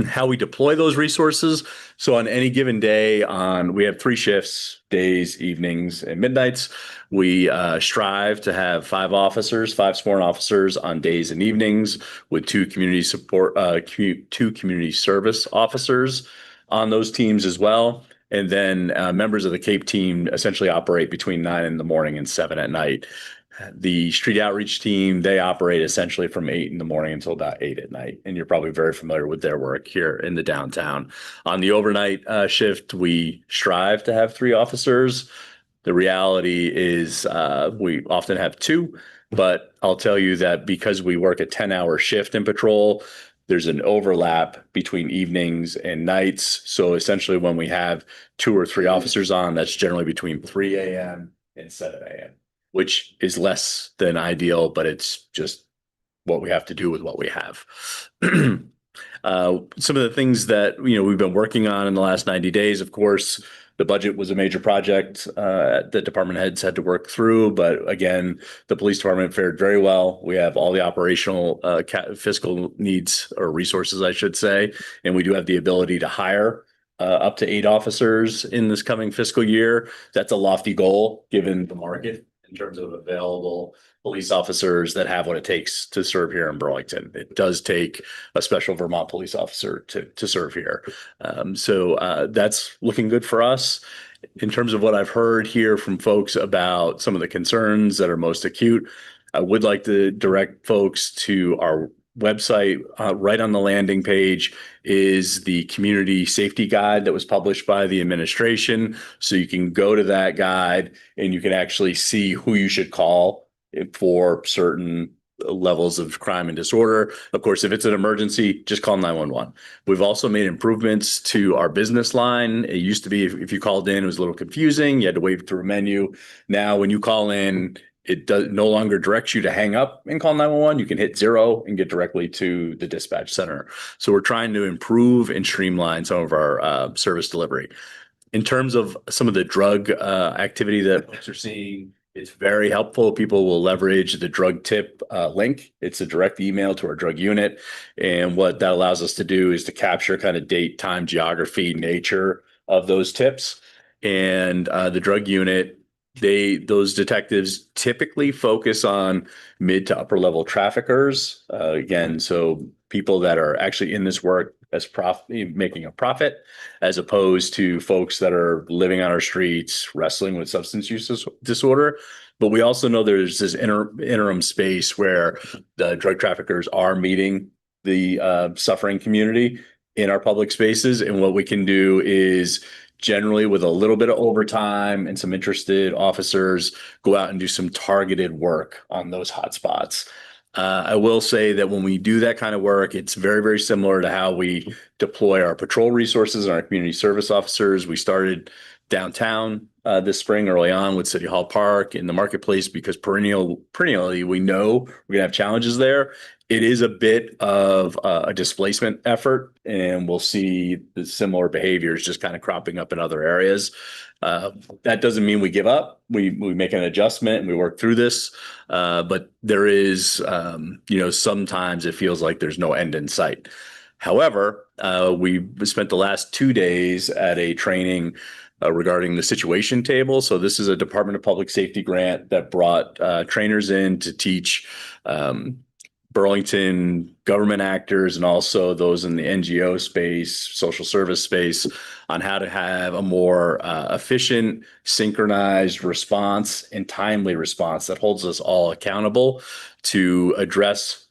How we deploy those resources. So on any given day, we have 3 shifts, days, evenings, and midnights. We strive to have 5 sworn officers on days and evenings, with 2 community support, 2 community service officers on those teams as well. And then members of the CAPE team essentially operate between 9 in the morning and 7 at night. The street outreach team, they operate essentially from 8 in the morning until about 8 at night. And you're probably very familiar with their work here in the downtown. On the overnight shift, we strive to have 3 officers. The reality is we often have 2, but I'll tell you that because we work a 10-hour shift in patrol, there's an overlap between evenings and nights. So essentially when we have 2 or 3 officers on, that's generally between 3 a.m. and 7 a.m., which is less than ideal, but it's just what we have to do with what we have. Some of the things that we've been working on in the last 90 days, of course, the budget was a major project that department heads had to work through. But again, the police department fared very well. We have all the operational fiscal needs or resources, I should say. And we do have the ability to hire up to 8 officers in this coming fiscal year. That's a lofty goal given the market in terms of available police officers that have what it takes to serve here in Burlington. It does take a special Vermont police officer to serve here. So that's looking good for us. In terms of what I've heard here from folks about some of the concerns that are most acute, I would like to direct folks to our website. Right on the landing page is the community safety guide that was published by the administration. So you can go to that guide and you can actually see who you should call for certain levels of crime and disorder. Of course, if it's an emergency, just call 911. We've also made improvements to our business line. It used to be if you called in, it was a little confusing. You had to wait through a menu. Now, when you call in, it no longer directs you to hang up and call 911. You can hit 0 and get directly to the dispatch center. So we're trying to improve and streamline some of our service delivery. In terms of some of the drug activity that folks are seeing, it's very helpful. People will leverage the drug tip link. It's a direct email to our drug unit. And what that allows us to do is to capture kind of date, time, geography, nature of those tips. And the drug unit, those detectives typically focus on mid to upper level traffickers. Again, so people that are actually in this work as making a profit, as opposed to folks that are living on our streets, wrestling with substance use disorder. But we also know there's this interim space where the drug traffickers are meeting the suffering community in our public spaces. And what we can do is generally with a little bit of overtime and some interested officers go out and do some targeted work on those hotspots. I will say that when we do that kind of work, it's very, very similar to how we deploy our patrol resources and our community service officers. We started downtown this spring early on with City Hall Park in the marketplace because perennially we know we're gonna have challenges there. It is a bit of a displacement effort, and we'll see the similar behaviors just kind of cropping up in other areas. That doesn't mean we give up. We make an adjustment and we work through this. But there is, sometimes it feels like there's no end in sight. However, we spent the last 2 days at a training regarding the situation table. So this is a Department of Public Safety grant that brought trainers in to teach Burlington government actors and also those in the NGO space, social service space, on how to have a more efficient, synchronized response and timely response that holds us all accountable to address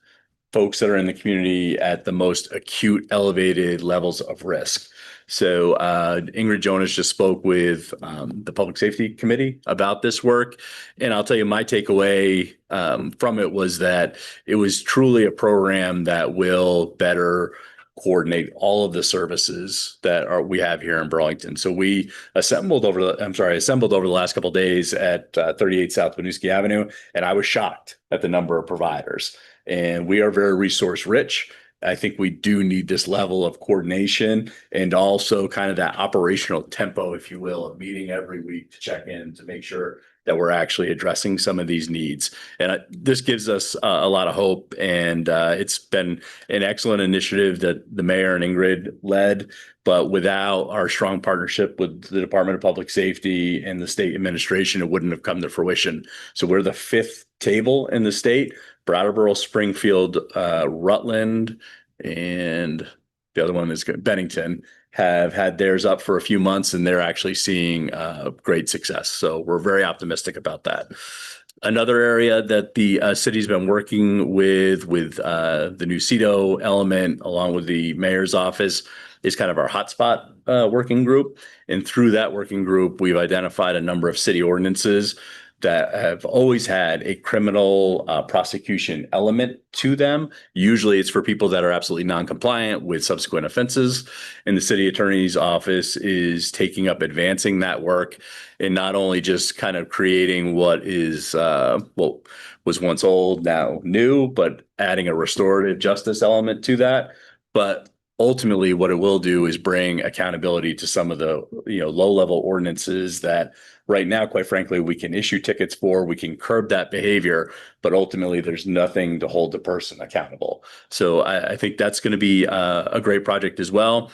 folks that are in the community at the most acute, elevated levels of risk. So Ingrid Jonas just spoke with the Public Safety Committee about this work. And I'll tell you, my takeaway from it was that it was truly a program that will better coordinate all of the services that we have here in Burlington. So we assembled over the last couple of days at 38 South Winooski Avenue, and I was shocked at the number of providers. And we are very resource rich. I think we do need this level of coordination and also kind of that operational tempo, if you will, of meeting every week to check in to make sure that we're actually addressing some of these needs. And this gives us a lot of hope. And it's been an excellent initiative that the mayor and Ingrid led. But without our strong partnership with the Department of Public Safety and the state administration, it wouldn't have come to fruition. So we're the 5th table in the state. Brattleboro, Springfield, Rutland, and the other one is Bennington have had theirs up for a few months, and they're actually seeing great success. So we're very optimistic about that. Another area that the city's been working with the new CEDO element, along with the mayor's office, is kind of our hotspot working group. And through that working group, we've identified a number of city ordinances that have always had a criminal prosecution element to them. Usually it's for people that are absolutely non-compliant with subsequent offenses. And the city attorney's office is taking up advancing that work and not only just kind of creating what is what was once old, now new, but adding a restorative justice element to that. But ultimately, what it will do is bring accountability to some of the low-level ordinances that right now, quite frankly, we can issue tickets for, we can curb that behavior, but ultimately there's nothing to hold the person accountable. So I think that's going to be a great project as well.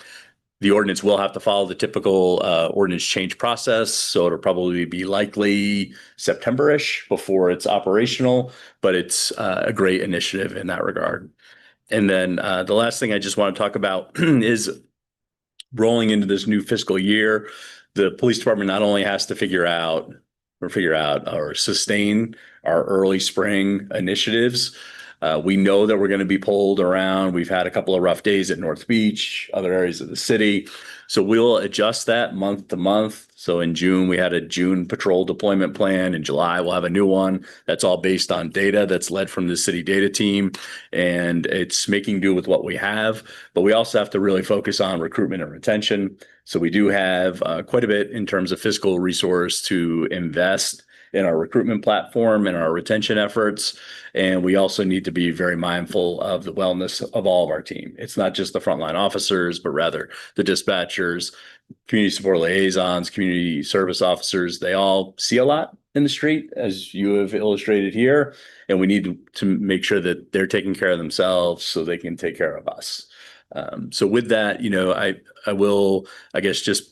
The ordinance will have to follow the typical ordinance change process. So it'll probably be likely September-ish before it's operational, but it's a great initiative in that regard. And then the last thing I just want to talk about is rolling into this new fiscal year. The police department not only has to figure out or sustain our early spring initiatives. We know that we're going to be pulled around. We've had a couple of rough days at North Beach, other areas of the city. So we'll adjust that month to month. So in June, we had a June patrol deployment plan. In July, we'll have a new one. That's all based on data that's led from the city data team. And it's making do with what we have. But we also have to really focus on recruitment and retention. So we do have quite a bit in terms of fiscal resource to invest in our recruitment platform and our retention efforts. And we also need to be very mindful of the wellness of all of our team. It's not just the frontline officers, but rather the dispatchers, community support liaisons, community service officers. They all see a lot in the street, as you have illustrated here. And we need to make sure that they're taking care of themselves so they can take care of us. So with that, I will, I guess, just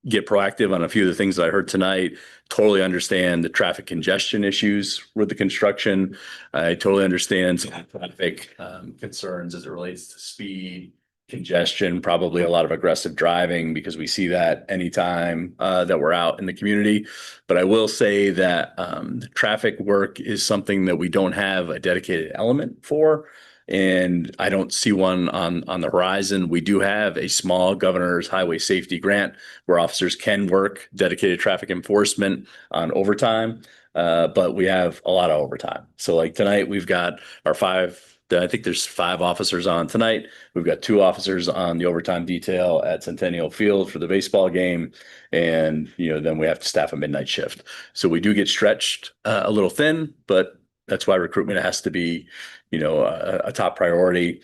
get proactive on a few of the things that I heard tonight. Totally understand the traffic congestion issues with the construction. I totally understand some traffic concerns as it relates to speed, congestion, probably a lot of aggressive driving, because we see that anytime that we're out in the community. But I will say that the traffic work is something that we don't have a dedicated element for. And I don't see one on the horizon. We do have a small governor's highway safety grant where officers can work dedicated traffic enforcement on overtime, but we have a lot of overtime. So like tonight, we've got our I think there's 5 officers on tonight. We've got 2 officers on the overtime detail at Centennial Field for the baseball game. And, then we have to staff a midnight shift. So we do get stretched a little thin, but that's why recruitment has to be a top priority.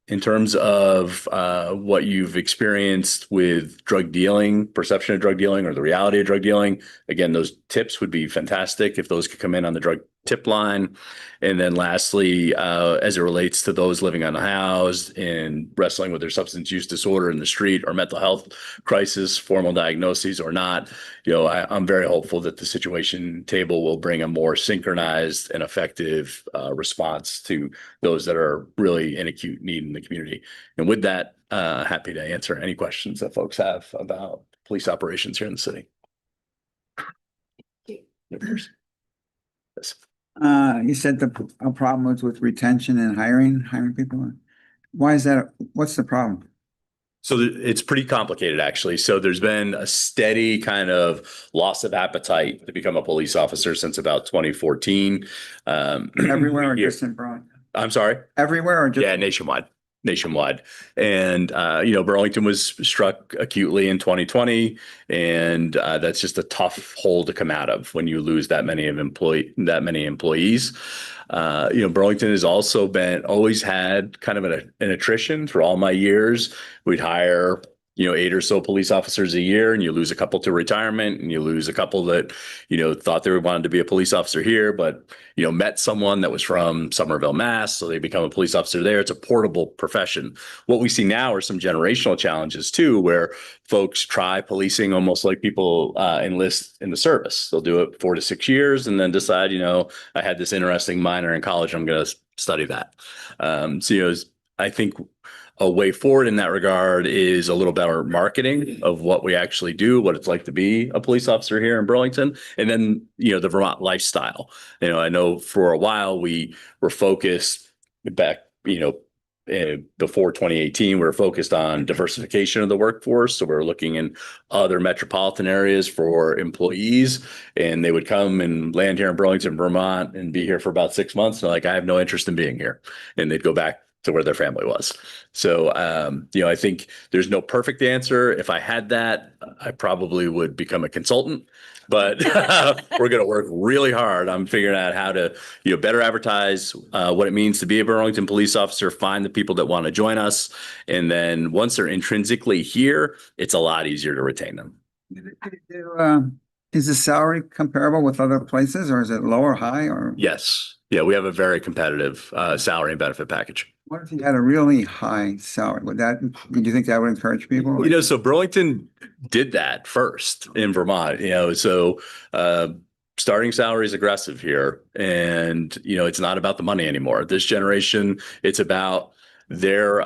In terms of what you've experienced with drug dealing, perception of drug dealing, or the reality of drug dealing, again, those tips would be fantastic if those could come in on the drug tip line. And then lastly, as it relates to those living unhoused and wrestling with their substance use disorder in the street or mental health crisis, formal diagnoses or not, I'm very hopeful that the situation table will bring a more synchronized and effective response to those that are really in acute need in the community. And with that, happy to answer any questions that folks have about police operations here in the city. Yes. You said the problem was with retention and hiring people. Why is that? What's the problem? So it's pretty complicated, actually. So there's been a steady kind of loss of appetite to become a police officer since about 2014. Everywhere or here- just in Burlington? I'm sorry? Everywhere or just? Yeah, nationwide. And, Burlington was struck acutely in 2020. And that's just a tough hole to come out of when you lose that many employees. Burlington has also always had kind of an attrition through all my years. We'd hire 8 or so police officers a year, and you lose a couple to retirement, and you lose a couple that, thought they wanted to be a police officer here, but, met someone that was from Somerville, Mass. So they become a police officer there. It's a portable profession. What we see now are some generational challenges too, where folks try policing almost like people enlist in the service. They'll do it 4 to 6 years and then decide, I had this interesting minor in college, I'm going to study that. I think a way forward in that regard is a little better marketing of what we actually do, what it's like to be a police officer here in Burlington, and then, the Vermont lifestyle. I know for a while we were focused back, before 2018, we were focused on diversification of the workforce. So we're looking in other metropolitan areas for employees, and they would come and land here in Burlington, Vermont, and be here for about 6 months. And like, I have no interest in being here, and they'd go back to where their family was. So, I think there's no perfect answer. If I had that, I probably would become a consultant, but we're going to work really hard on figuring out how to, better advertise what it means to be a Burlington police officer, find the people that want to join us. And then once they're intrinsically here, it's a lot easier to retain them. Is the salary comparable with other places, or is it low or high, or? Yes. Yeah, we have a very competitive salary and benefit package. What if you had a really high salary? Do you think that would encourage people? So Burlington did that first in Vermont, so starting salary is aggressive here, and, it's not about the money anymore. This generation, it's about their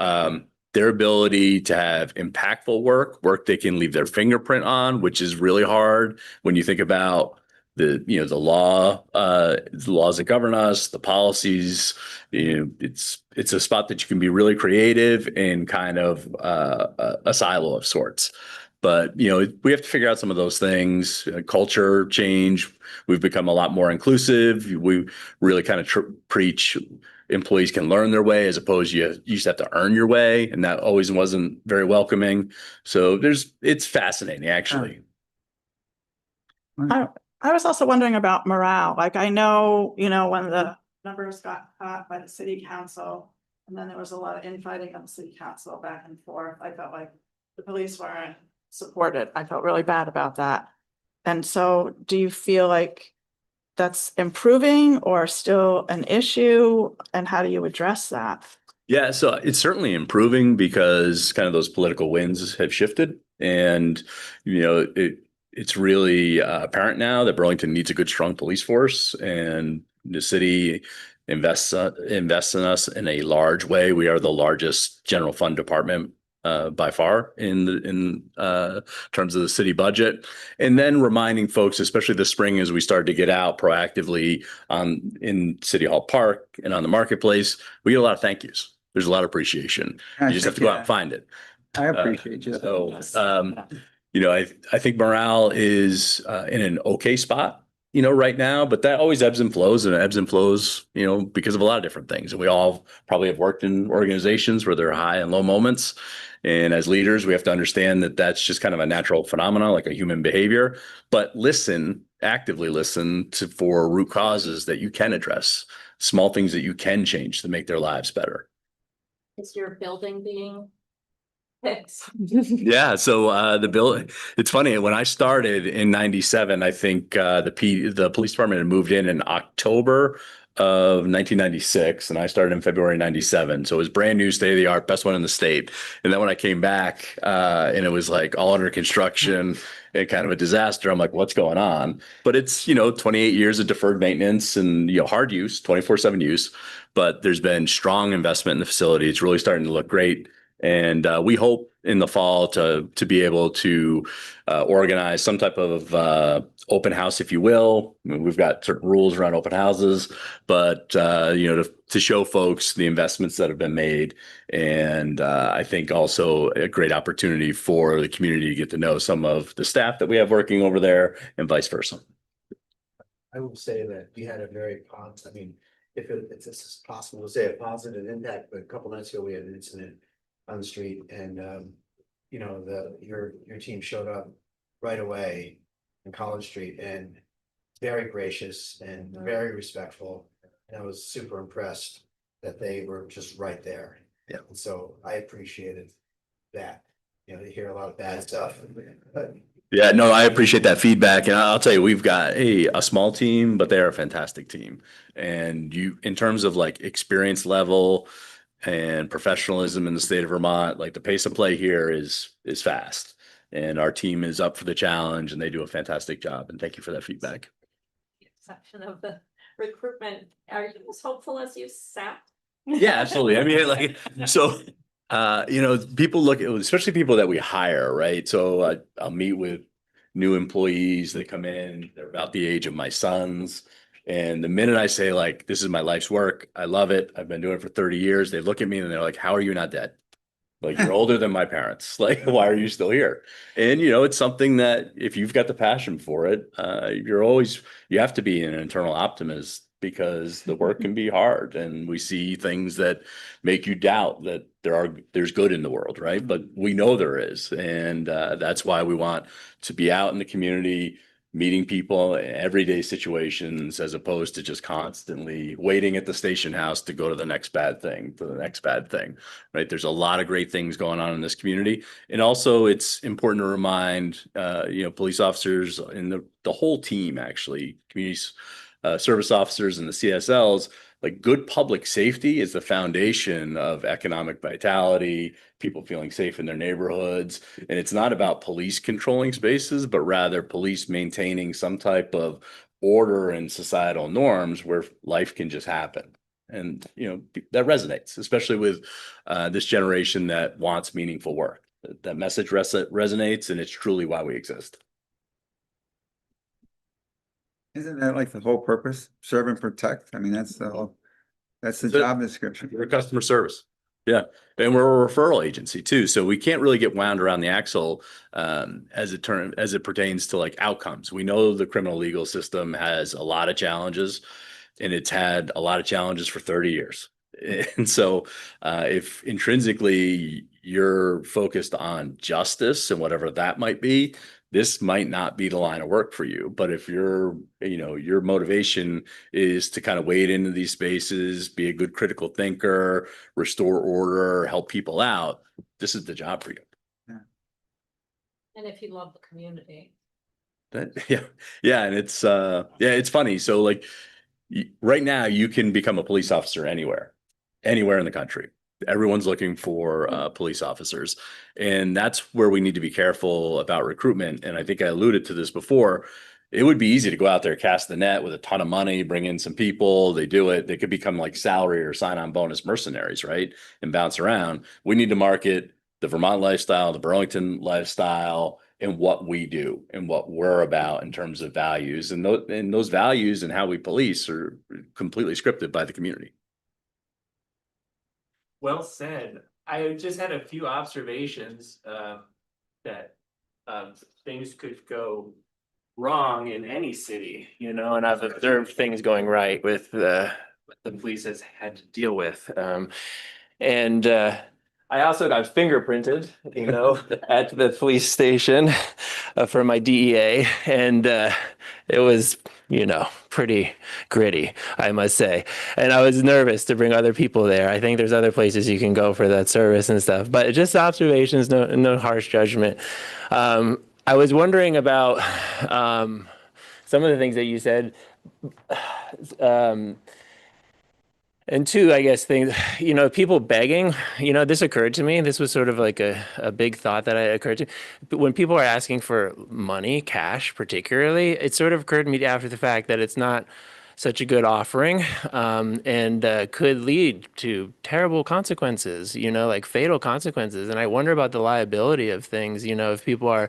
ability to have impactful work they can leave their fingerprint on, which is really hard when you think about the laws that govern us, the policies. It's a spot that you can be really creative and kind of a silo of sorts. But we have to figure out some of those things. Culture change. We've become a lot more inclusive. We really kind of preach employees can learn their way, as opposed you used to have to earn your way, and that always wasn't very welcoming. So it's fascinating, actually. I was also wondering about morale. Like, I know, when the numbers got cut by the city council, and then there was a lot of infighting on the city council back and forth. I felt like the police weren't supported. I felt really bad about that. And so do you feel like that's improving or still an issue? And how do you address that? Yeah, so it's certainly improving because kind of those political winds have shifted, and, it's really apparent now that Burlington needs a good, strong police force, and the city invests in us in a large way. We are the largest general fund department by far in terms of the city budget. And then reminding folks, especially this spring, as we started to get out proactively in City Hall Park and on the marketplace, we get a lot of thank yous. There's a lot of appreciation. You just have to go out and find it. I appreciate you. I think morale is in an okay spot, right now, but that always ebbs and flows, because of a lot of different things. And we all probably have worked in organizations where there are high and low moments. And as leaders, we have to understand that that's just kind of a natural phenomenon, like a human behavior. But actively listen for root causes that you can address, small things that you can change to make their lives better. Is your building being fixed? Yeah. So the building, it's funny, when I started in 97, I think the police department had moved in October of 1996, and I started in February 97. So it was brand new, state of the art, best one in the state. And then when I came back and it was like all under construction and kind of a disaster, I'm like, what's going on? But it's, 28 years of deferred maintenance and, hard use, 24/7 use. But there's been strong investment in the facility. It's really starting to look great. And we hope in the fall to be able to organize some type of open house, if you will. I mean, we've got certain rules around open houses, but to show folks the investments that have been made, and I think also a great opportunity for the community to get to know some of the staff that we have working over there, and vice versa. I will say that we had a very positive, I mean, if this is possible to say a positive impact, but a couple nights ago, we had an incident on the street and, your team showed up right away in College Street and very gracious and very respectful. And I was super impressed that they were just right there. Yeah. And so I appreciated that. You hear a lot of bad stuff, but Yeah, no, I appreciate that feedback. And I'll tell you, we've got a small team, but they're a fantastic team. And in terms of like experience level and professionalism in the state of Vermont, like the pace of play here is fast. And our team is up for the challenge and they do a fantastic job. And thank you for that feedback. Exception of the recruitment, are you as hopeful as you sound? Yeah, absolutely. I mean, people look at, especially people that we hire, right? So I'll meet with new employees that come in, they're about the age of my sons. And the minute I say like, this is my life's work, I love it, I've been doing it for 30 years, they look at me and they're like, how are you not dead? Like, you're older than my parents. Like, why are you still here? And, it's something that if you've got the passion for it, you have to be an internal optimist because the work can be hard and we see things that make you doubt that there's good in the world, right? But we know there is. And that's why we want to be out in the community, meeting people in everyday situations, as opposed to just constantly waiting at the station house to go to the next bad thing, right? There's a lot of great things going on in this community. And also it's important to remind, police officers and the whole team, actually, community service officers and the CSLs, like good public safety is the foundation of economic vitality, people feeling safe in their neighborhoods. And it's not about police controlling spaces, but rather police maintaining some type of order and societal norms where life can just happen. And, that resonates, especially with this generation that wants meaningful work. That message resonates, and it's truly why we exist. Isn't that like the whole purpose? Serve and protect? I mean, that's the job description. We're customer service. Yeah. And we're a referral agency too. So we can't really get wound around the axle as it pertains to like outcomes. We know the criminal legal system has a lot of challenges, and it's had a lot of challenges for 30 years. And so if intrinsically you're focused on justice and whatever that might be, this might not be the line of work for you. But if your motivation is to kind of wade into these spaces, be a good critical thinker, restore order, help people out, this is the job for you. And if you love the community. Yeah. And it's funny. So like right now you can become a police officer anywhere in the country. Everyone's looking for police officers. And that's where we need to be careful about recruitment. And I think I alluded to this before. It would be easy to go out there, cast the net with a ton of money, bring in some people. They do it. They could become like salary or sign-on bonus mercenaries, right? And bounce around. We need to market the Vermont lifestyle, the Burlington lifestyle, and what we do and what we're about in terms of values. And those values and how we police are completely scripted by the community. Well said. I just had a few observations that things could go wrong in any city, And I've observed things going right with what the police has had to deal with. And I also got fingerprinted, at the police station for my DEA. And it was, pretty gritty, I must say. And I was nervous to bring other people there. I think there's other places you can go for that service and stuff, but just observations, no harsh judgment. I was wondering about some of the things that you said. And two, I guess things, people begging, this occurred to me. This was sort of like a big thought that occurred to. But when people are asking for money, cash particularly, it sort of occurred to me after the fact that it's not such a good offering, and could lead to terrible consequences, like fatal consequences. And I wonder about the liability of things, if people are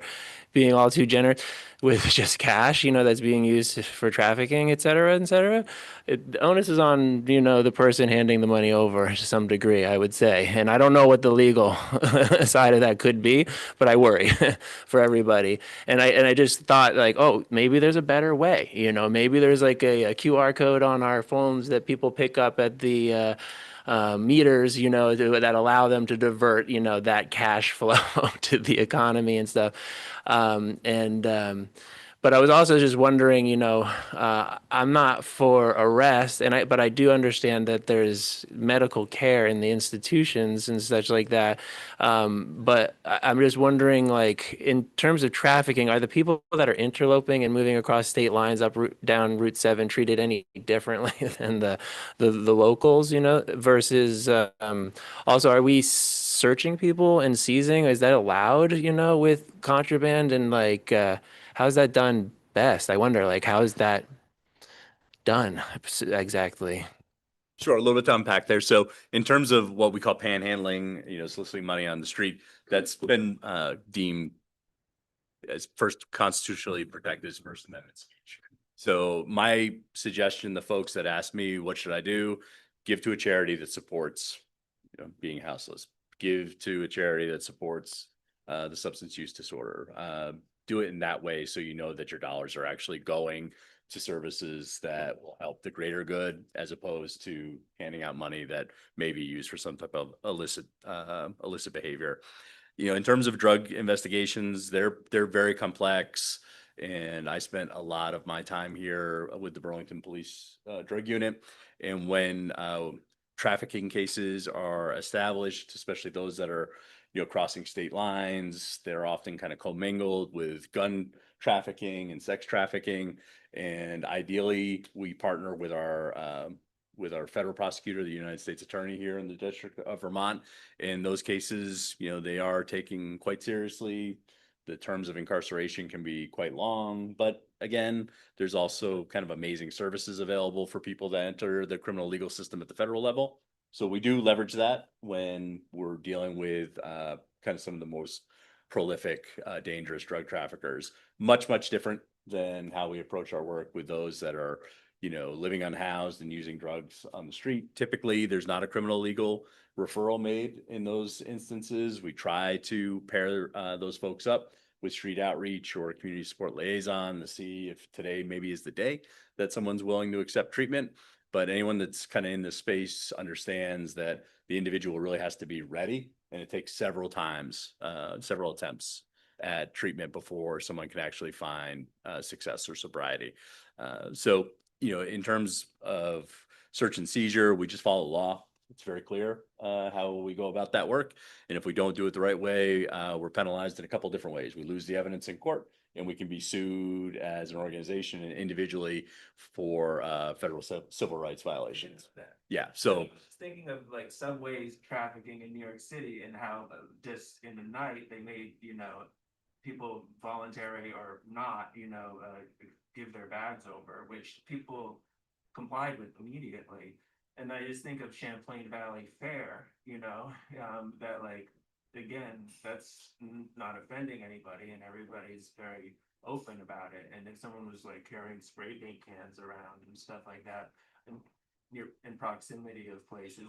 being all too generous with just cash, that's being used for trafficking, et cetera, et cetera. The onus is on, the person handing the money over to some degree, I would say. And I don't know what the legal side of that could be, but I worry for everybody. And I just thought like, oh, maybe there's a better way, maybe there's like a QR code on our phones that people pick up at the meters, that allow them to divert, that cash flow to the economy and stuff. But I was also just wondering, I'm not for arrest, but I do understand that there's medical care in the institutions and such like that. But I'm just wondering, like, in terms of trafficking, are the people that are interloping and moving across state lines down Route 7 treated any differently than the locals, versus also, are we searching people and seizing? Is that allowed, with contraband? And like, how's that done best? I wonder, like, how is that done exactly? Sure, a little bit to unpack there. So in terms of what we call panhandling, soliciting money on the street, that's been deemed as first constitutionally protected as First Amendment speech. So my suggestion to folks that ask me, what should I do? Give to a charity that supports, being houseless. Give to a charity that supports the substance use disorder. Do it in that way so you know that your dollars are actually going to services that will help the greater good, as opposed to handing out money that may be used for some type of illicit behavior. In terms of drug investigations, they're very complex. And I spent a lot of my time here with the Burlington Police Drug Unit. And when trafficking cases are established, especially those that are, crossing state lines, they're often kind of commingled with gun trafficking and sex trafficking. And ideally, we partner with our federal prosecutor, the United States Attorney here in the District of Vermont. In those cases, they are taken quite seriously. The terms of incarceration can be quite long, but again, there's also kind of amazing services available for people that enter the criminal legal system at the federal level. So we do leverage that when we're dealing with kind of some of the most prolific, dangerous drug traffickers. Much different than how we approach our work with those that are, living unhoused and using drugs on the street. Typically, there's not a criminal legal referral made in those instances. We try to pair those folks up with street outreach or community support liaison to see if today maybe is the day that someone's willing to accept treatment. But anyone that's kind of in this space understands that the individual really has to be ready, and it takes several attempts at treatment before someone can actually find success or sobriety. So, in terms of search and seizure, we just follow the law. It's very clear how we go about that work. And if we don't do it the right way, we're penalized in a couple different ways. We lose the evidence in court, and we can be sued as an organization and individually for federal civil rights violations. Yeah. So I was thinking of like subways trafficking in New York City and how just in the night they made, people voluntary or not, give their bags over, which people complied with immediately. And I just think of Champlain Valley Fair, that like, again, that's not offending anybody and everybody's very open about it. And if someone was like carrying spray paint cans around and stuff like that, and you're in proximity of places,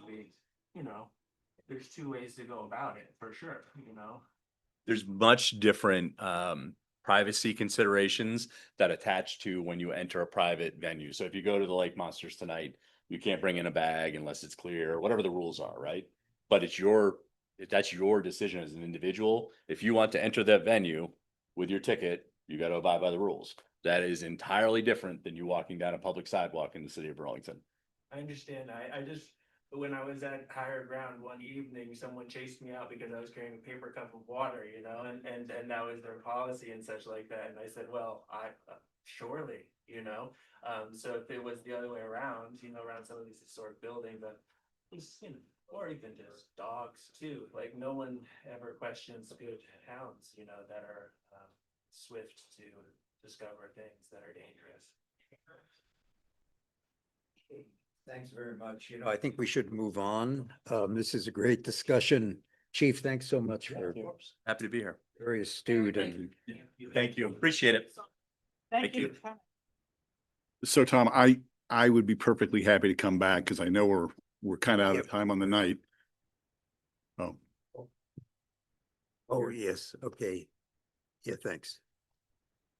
there's two ways to go about it for sure, there's much different privacy considerations that attach to when you enter a private venue. So if you go to the Lake Monsters tonight, you can't bring in a bag unless it's clear, whatever the rules are, right? But that's your decision as an individual. If you want to enter that venue with your ticket, you got to abide by the rules. That is entirely different than you walking down a public sidewalk in the city of Burlington. I understand. I just, when I was at Higher Ground one evening, someone chased me out because I was carrying a paper cup of water, and that was their policy and such like that. And I said, well, surely, so if it was the other way around, around some of these historic buildings, that just, or even just dogs too. Like no one ever questions good hounds, that are swift to discover things that are dangerous. Thanks very much. I think we should move on. This is a great discussion. Chief, thanks so much for Happy to be here. very astute and Thank you. Appreciate it. Thank you. So Tom, I would be perfectly happy to come back because I know we're kind of out of time on the night. Oh, oh, yes, okay. Yeah, thanks.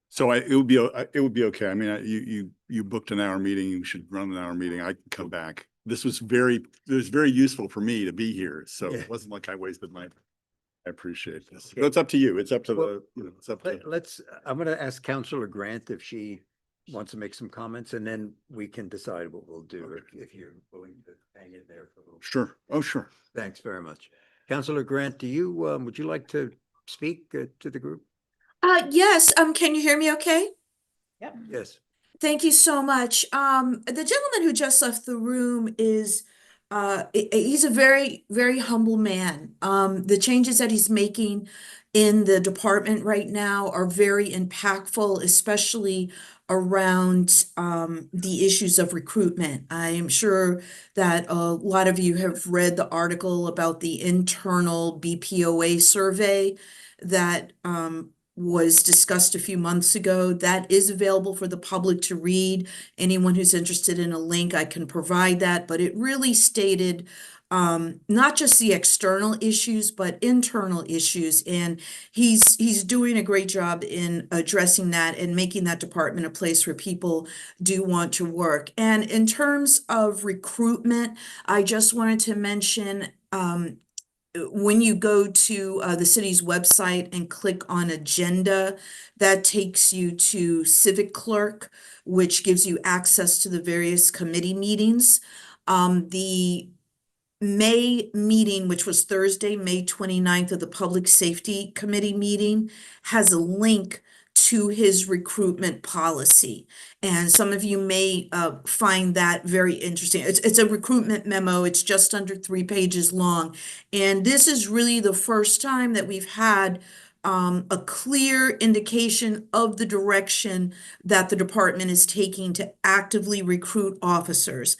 so it would be okay. I mean, you booked an hour meeting, you should run an hour meeting. I can come back. This was very useful for me to be here. So Yeah. it wasn't like I wasted my, I appreciate this. But it's up to you. It's up to Well, it's up to. Let's, I'm gonna ask Councilor Grant if she wants to make some comments, and then we can decide what we'll do if you're willing to hang in there for a little. Sure. Oh, sure. Thanks very much. Councilor Grant, would you like to speak to the group? Yes, can you hear me okay? Yes. Thank you so much. The gentleman who just left the room is, he's a very, very humble man. The changes that he's making in the department right now are very impactful, especially around, the issues of recruitment. I am sure that a lot of you have read the article about the internal BPOA survey that, was discussed a few months ago. That is available for the public to read. Anyone who's interested in a link, I can provide that, but it really stated not just the external issues, but internal issues. And he's doing a great job in addressing that and making that department a place where people do want to work. And in terms of recruitment, I just wanted to mention, when you go to the city's website and click on agenda, that takes you to civic clerk, which gives you access to the various committee meetings. The May meeting, which was Thursday, May 29th, of the Public Safety Committee meeting, has a link to his recruitment policy. And some of you may find that very interesting. It's a recruitment memo. It's just under 3 pages long. And this is really the first time that we've had a clear indication of the direction that the department is taking to actively recruit officers.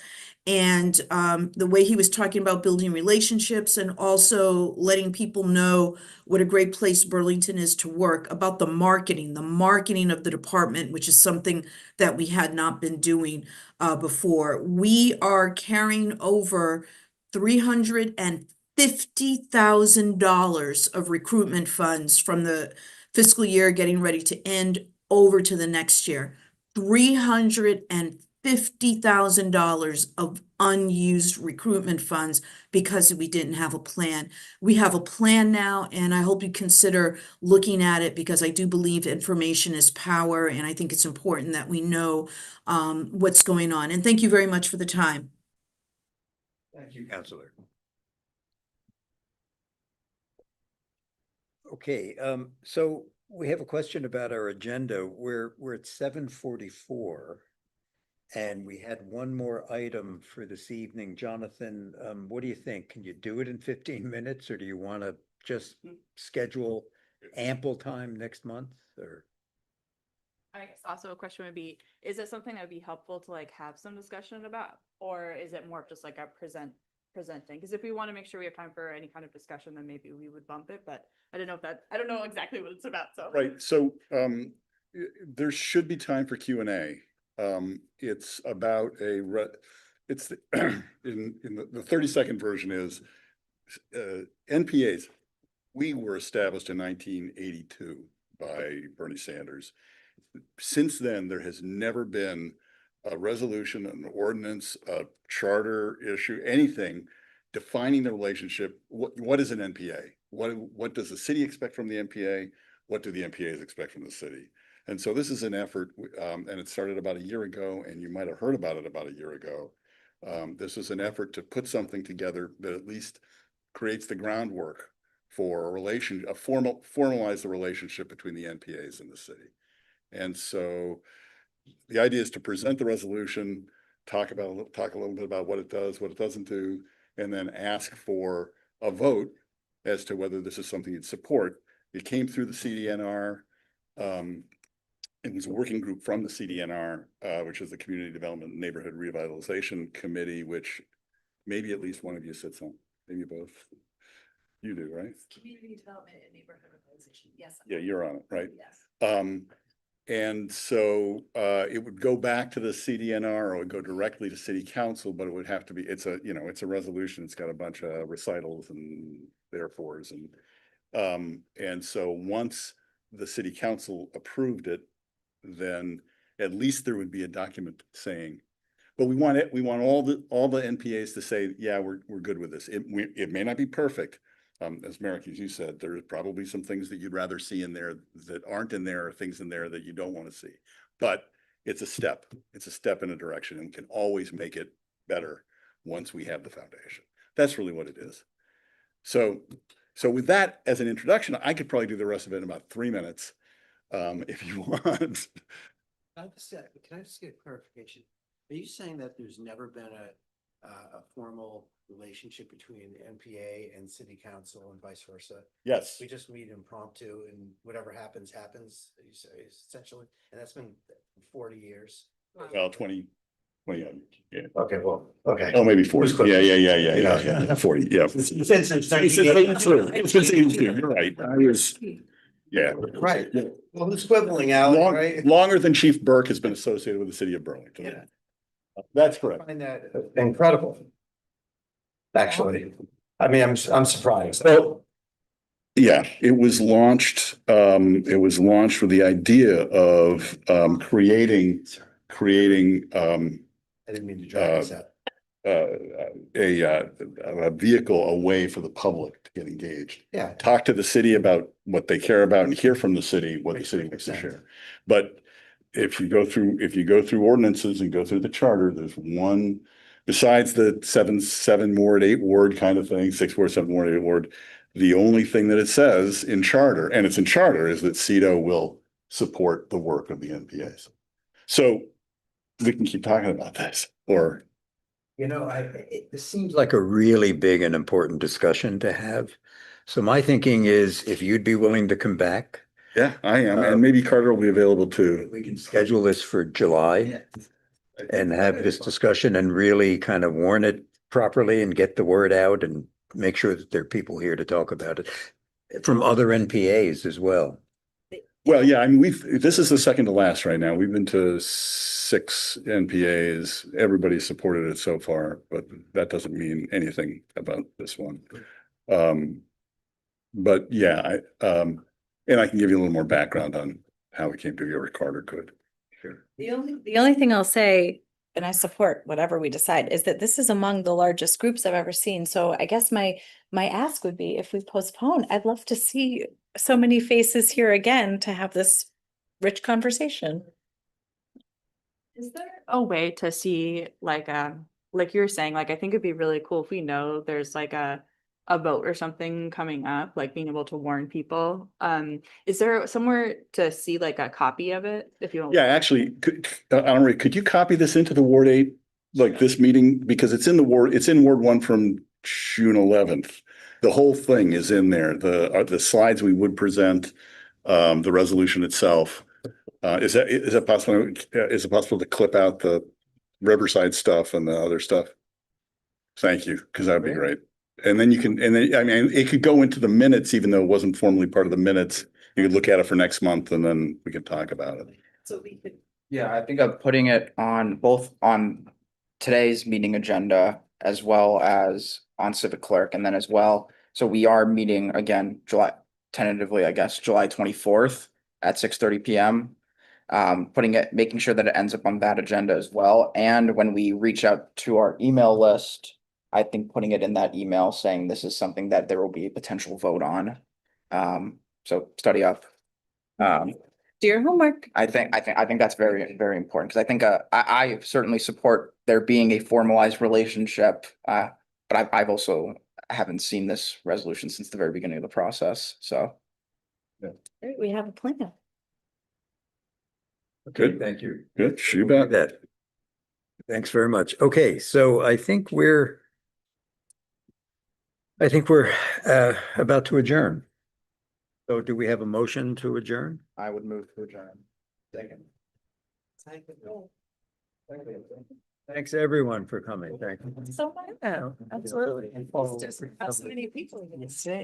And the way he was talking about building relationships and also letting people know what a great place Burlington is to work, about the marketing of the department, which is something that we had not been doing before. We are carrying over $350,000 of recruitment funds from the fiscal year getting ready to end over to the next year. $350,000 of unused recruitment funds because we didn't have a plan. We have a plan now, and I hope you consider looking at it because I do believe information is power, and I think it's important that we know what's going on. And thank you very much for the time. Thank you, Councilor. Okay, so we have a question about our agenda. We're at 7:44. And we had one more item for this evening. Jonathan, what do you think? Can you do it in 15 minutes, or do you want to just schedule ample time next month, or? I guess also a question would be, is it something that would be helpful to like have some discussion about, or is it more of just like a presenting? Because if we want to make sure we have time for any kind of discussion, then maybe we would bump it, but I don't know exactly what it's about, so. Right. So there should be time for Q&A. It's about it's the in the 30-second version is NPAs. We were established in 1982 by Bernie Sanders. Since then, there has never been a resolution, an ordinance, a charter issue, anything defining the relationship. What is an NPA? What does the city expect from the NPA? What do the NPAs expect from the city? And so this is an effort, and it started about a year ago, and you might have heard about it about a year ago. This is an effort to put something together that at least creates the groundwork for formalize the relationship between the NPAs and the city. And so the idea is to present the resolution, talk a little bit about what it does, what it doesn't do, and then ask for a vote as to whether this is something you'd support. It came through the CDNR. it was a working group from the CDNR, which is the Community Development and Neighborhood Revitalization Committee, which maybe at least one of you sits on, maybe both. You do, right? Community Development and Neighborhood Organization, yes. Yeah, you're on it, right? Yes. And so it would go back to the CDNR or it would go directly to City Council, but it would have to be, it's a resolution. It's got a bunch of recitals and therefores and so once the City Council approved it, then at least there would be a document saying, but we want all the NPAs to say, yeah, we're good with this. It may not be perfect. As Merrick, as you said, there's probably some things that you'd rather see in there that aren't in there, or things in there that you don't want to see. But it's a step. It's a step in a direction, and we can always make it better once we have the foundation. That's really what it is. So with that as an introduction, I could probably do the rest of it in about 3 minutes, if you want. Can I just get clarification? Are you saying that there's never been a formal relationship between NPA and City Council and vice versa? Yes. We just meet impromptu and whatever happens, you say, essentially, and that's been 40 years. Well, 20, yeah. Okay, well, okay. Oh, maybe 40. Yeah. 40, yeah. Since It's been 82, you're right. I was, yeah. Right. Well, who's quibbling, Alan, right? Longer than Chief Burke has been associated with the city of Burlington. Yeah. That's correct. I find that incredible. Actually, I mean, I'm surprised. Well, yeah, it was launched with the idea of creating I didn't mean to drag this out. a vehicle, a way for the public to get engaged. Yeah. Talk to the city about what they care about and hear from the city what the city wants to share. But if you go through ordinances and go through the charter, there's one, besides the seven ward, 8 ward kind of thing, 6 ward, 7 ward, 8 ward, the only thing that it says in charter, and it's in charter, is that CEDO will support the work of the NPAs. So we can keep talking about this, or. It seems like a really big and important discussion to have. So my thinking is if you'd be willing to come back. Yeah, I am. And maybe Carter will be available too. We can schedule this for July and have this discussion and really kind of warn it properly and get the word out and make sure that there are people here to talk about it from other NPAs as well. Well, yeah, I mean, this is the second to last right now. We've been to 6 NPAs. Everybody's supported it so far, but that doesn't mean anything about this one. But yeah, and I can give you a little more background on how we came to here, Carter could. Sure. The only thing I'll say, and I support whatever we decide, is that this is among the largest groups I've ever seen. So I guess my ask would be, if we postpone, I'd love to see so many faces here again to have this rich conversation. Is there a way to see like you're saying, like I think it'd be really cool if we know there's like a vote or something coming up, like being able to warn people. Is there somewhere to see like a copy of it if you want? Yeah, actually, could you copy this into the Ward 8, like this meeting? Because it's in Ward 1 from June 11th. The whole thing is in there. The slides we would present, the resolution itself. Is it possible to clip out the Riverside stuff and the other stuff? Thank you, because that'd be great. And then I mean, it could go into the minutes, even though it wasn't formally part of the minutes. You could look at it for next month and then we could talk about it. So we could. Yeah, I think I'm putting it on both on today's meeting agenda as well as on Civic Clerk, and then as well. So we are meeting again, tentatively, I guess, July 24th at 6:30 p.m. Making sure that it ends up on that agenda as well. And when we reach out to our email list, I think putting it in that email saying this is something that there will be a potential vote on. So study up. Do your homework. I think that's very, very important, because I think I certainly support there being a formalized relationship. But I've also haven't seen this resolution since the very beginning of the process. So Great, we have a plan. Good. Thank you. Good. You bet. That. Thanks very much. Okay, so I think we're about to adjourn. So do we have a motion to adjourn? I would move to adjourn. Second. Thanks, everyone, for coming. Thank you. So much. Yeah, absolutely. It's just how so many people.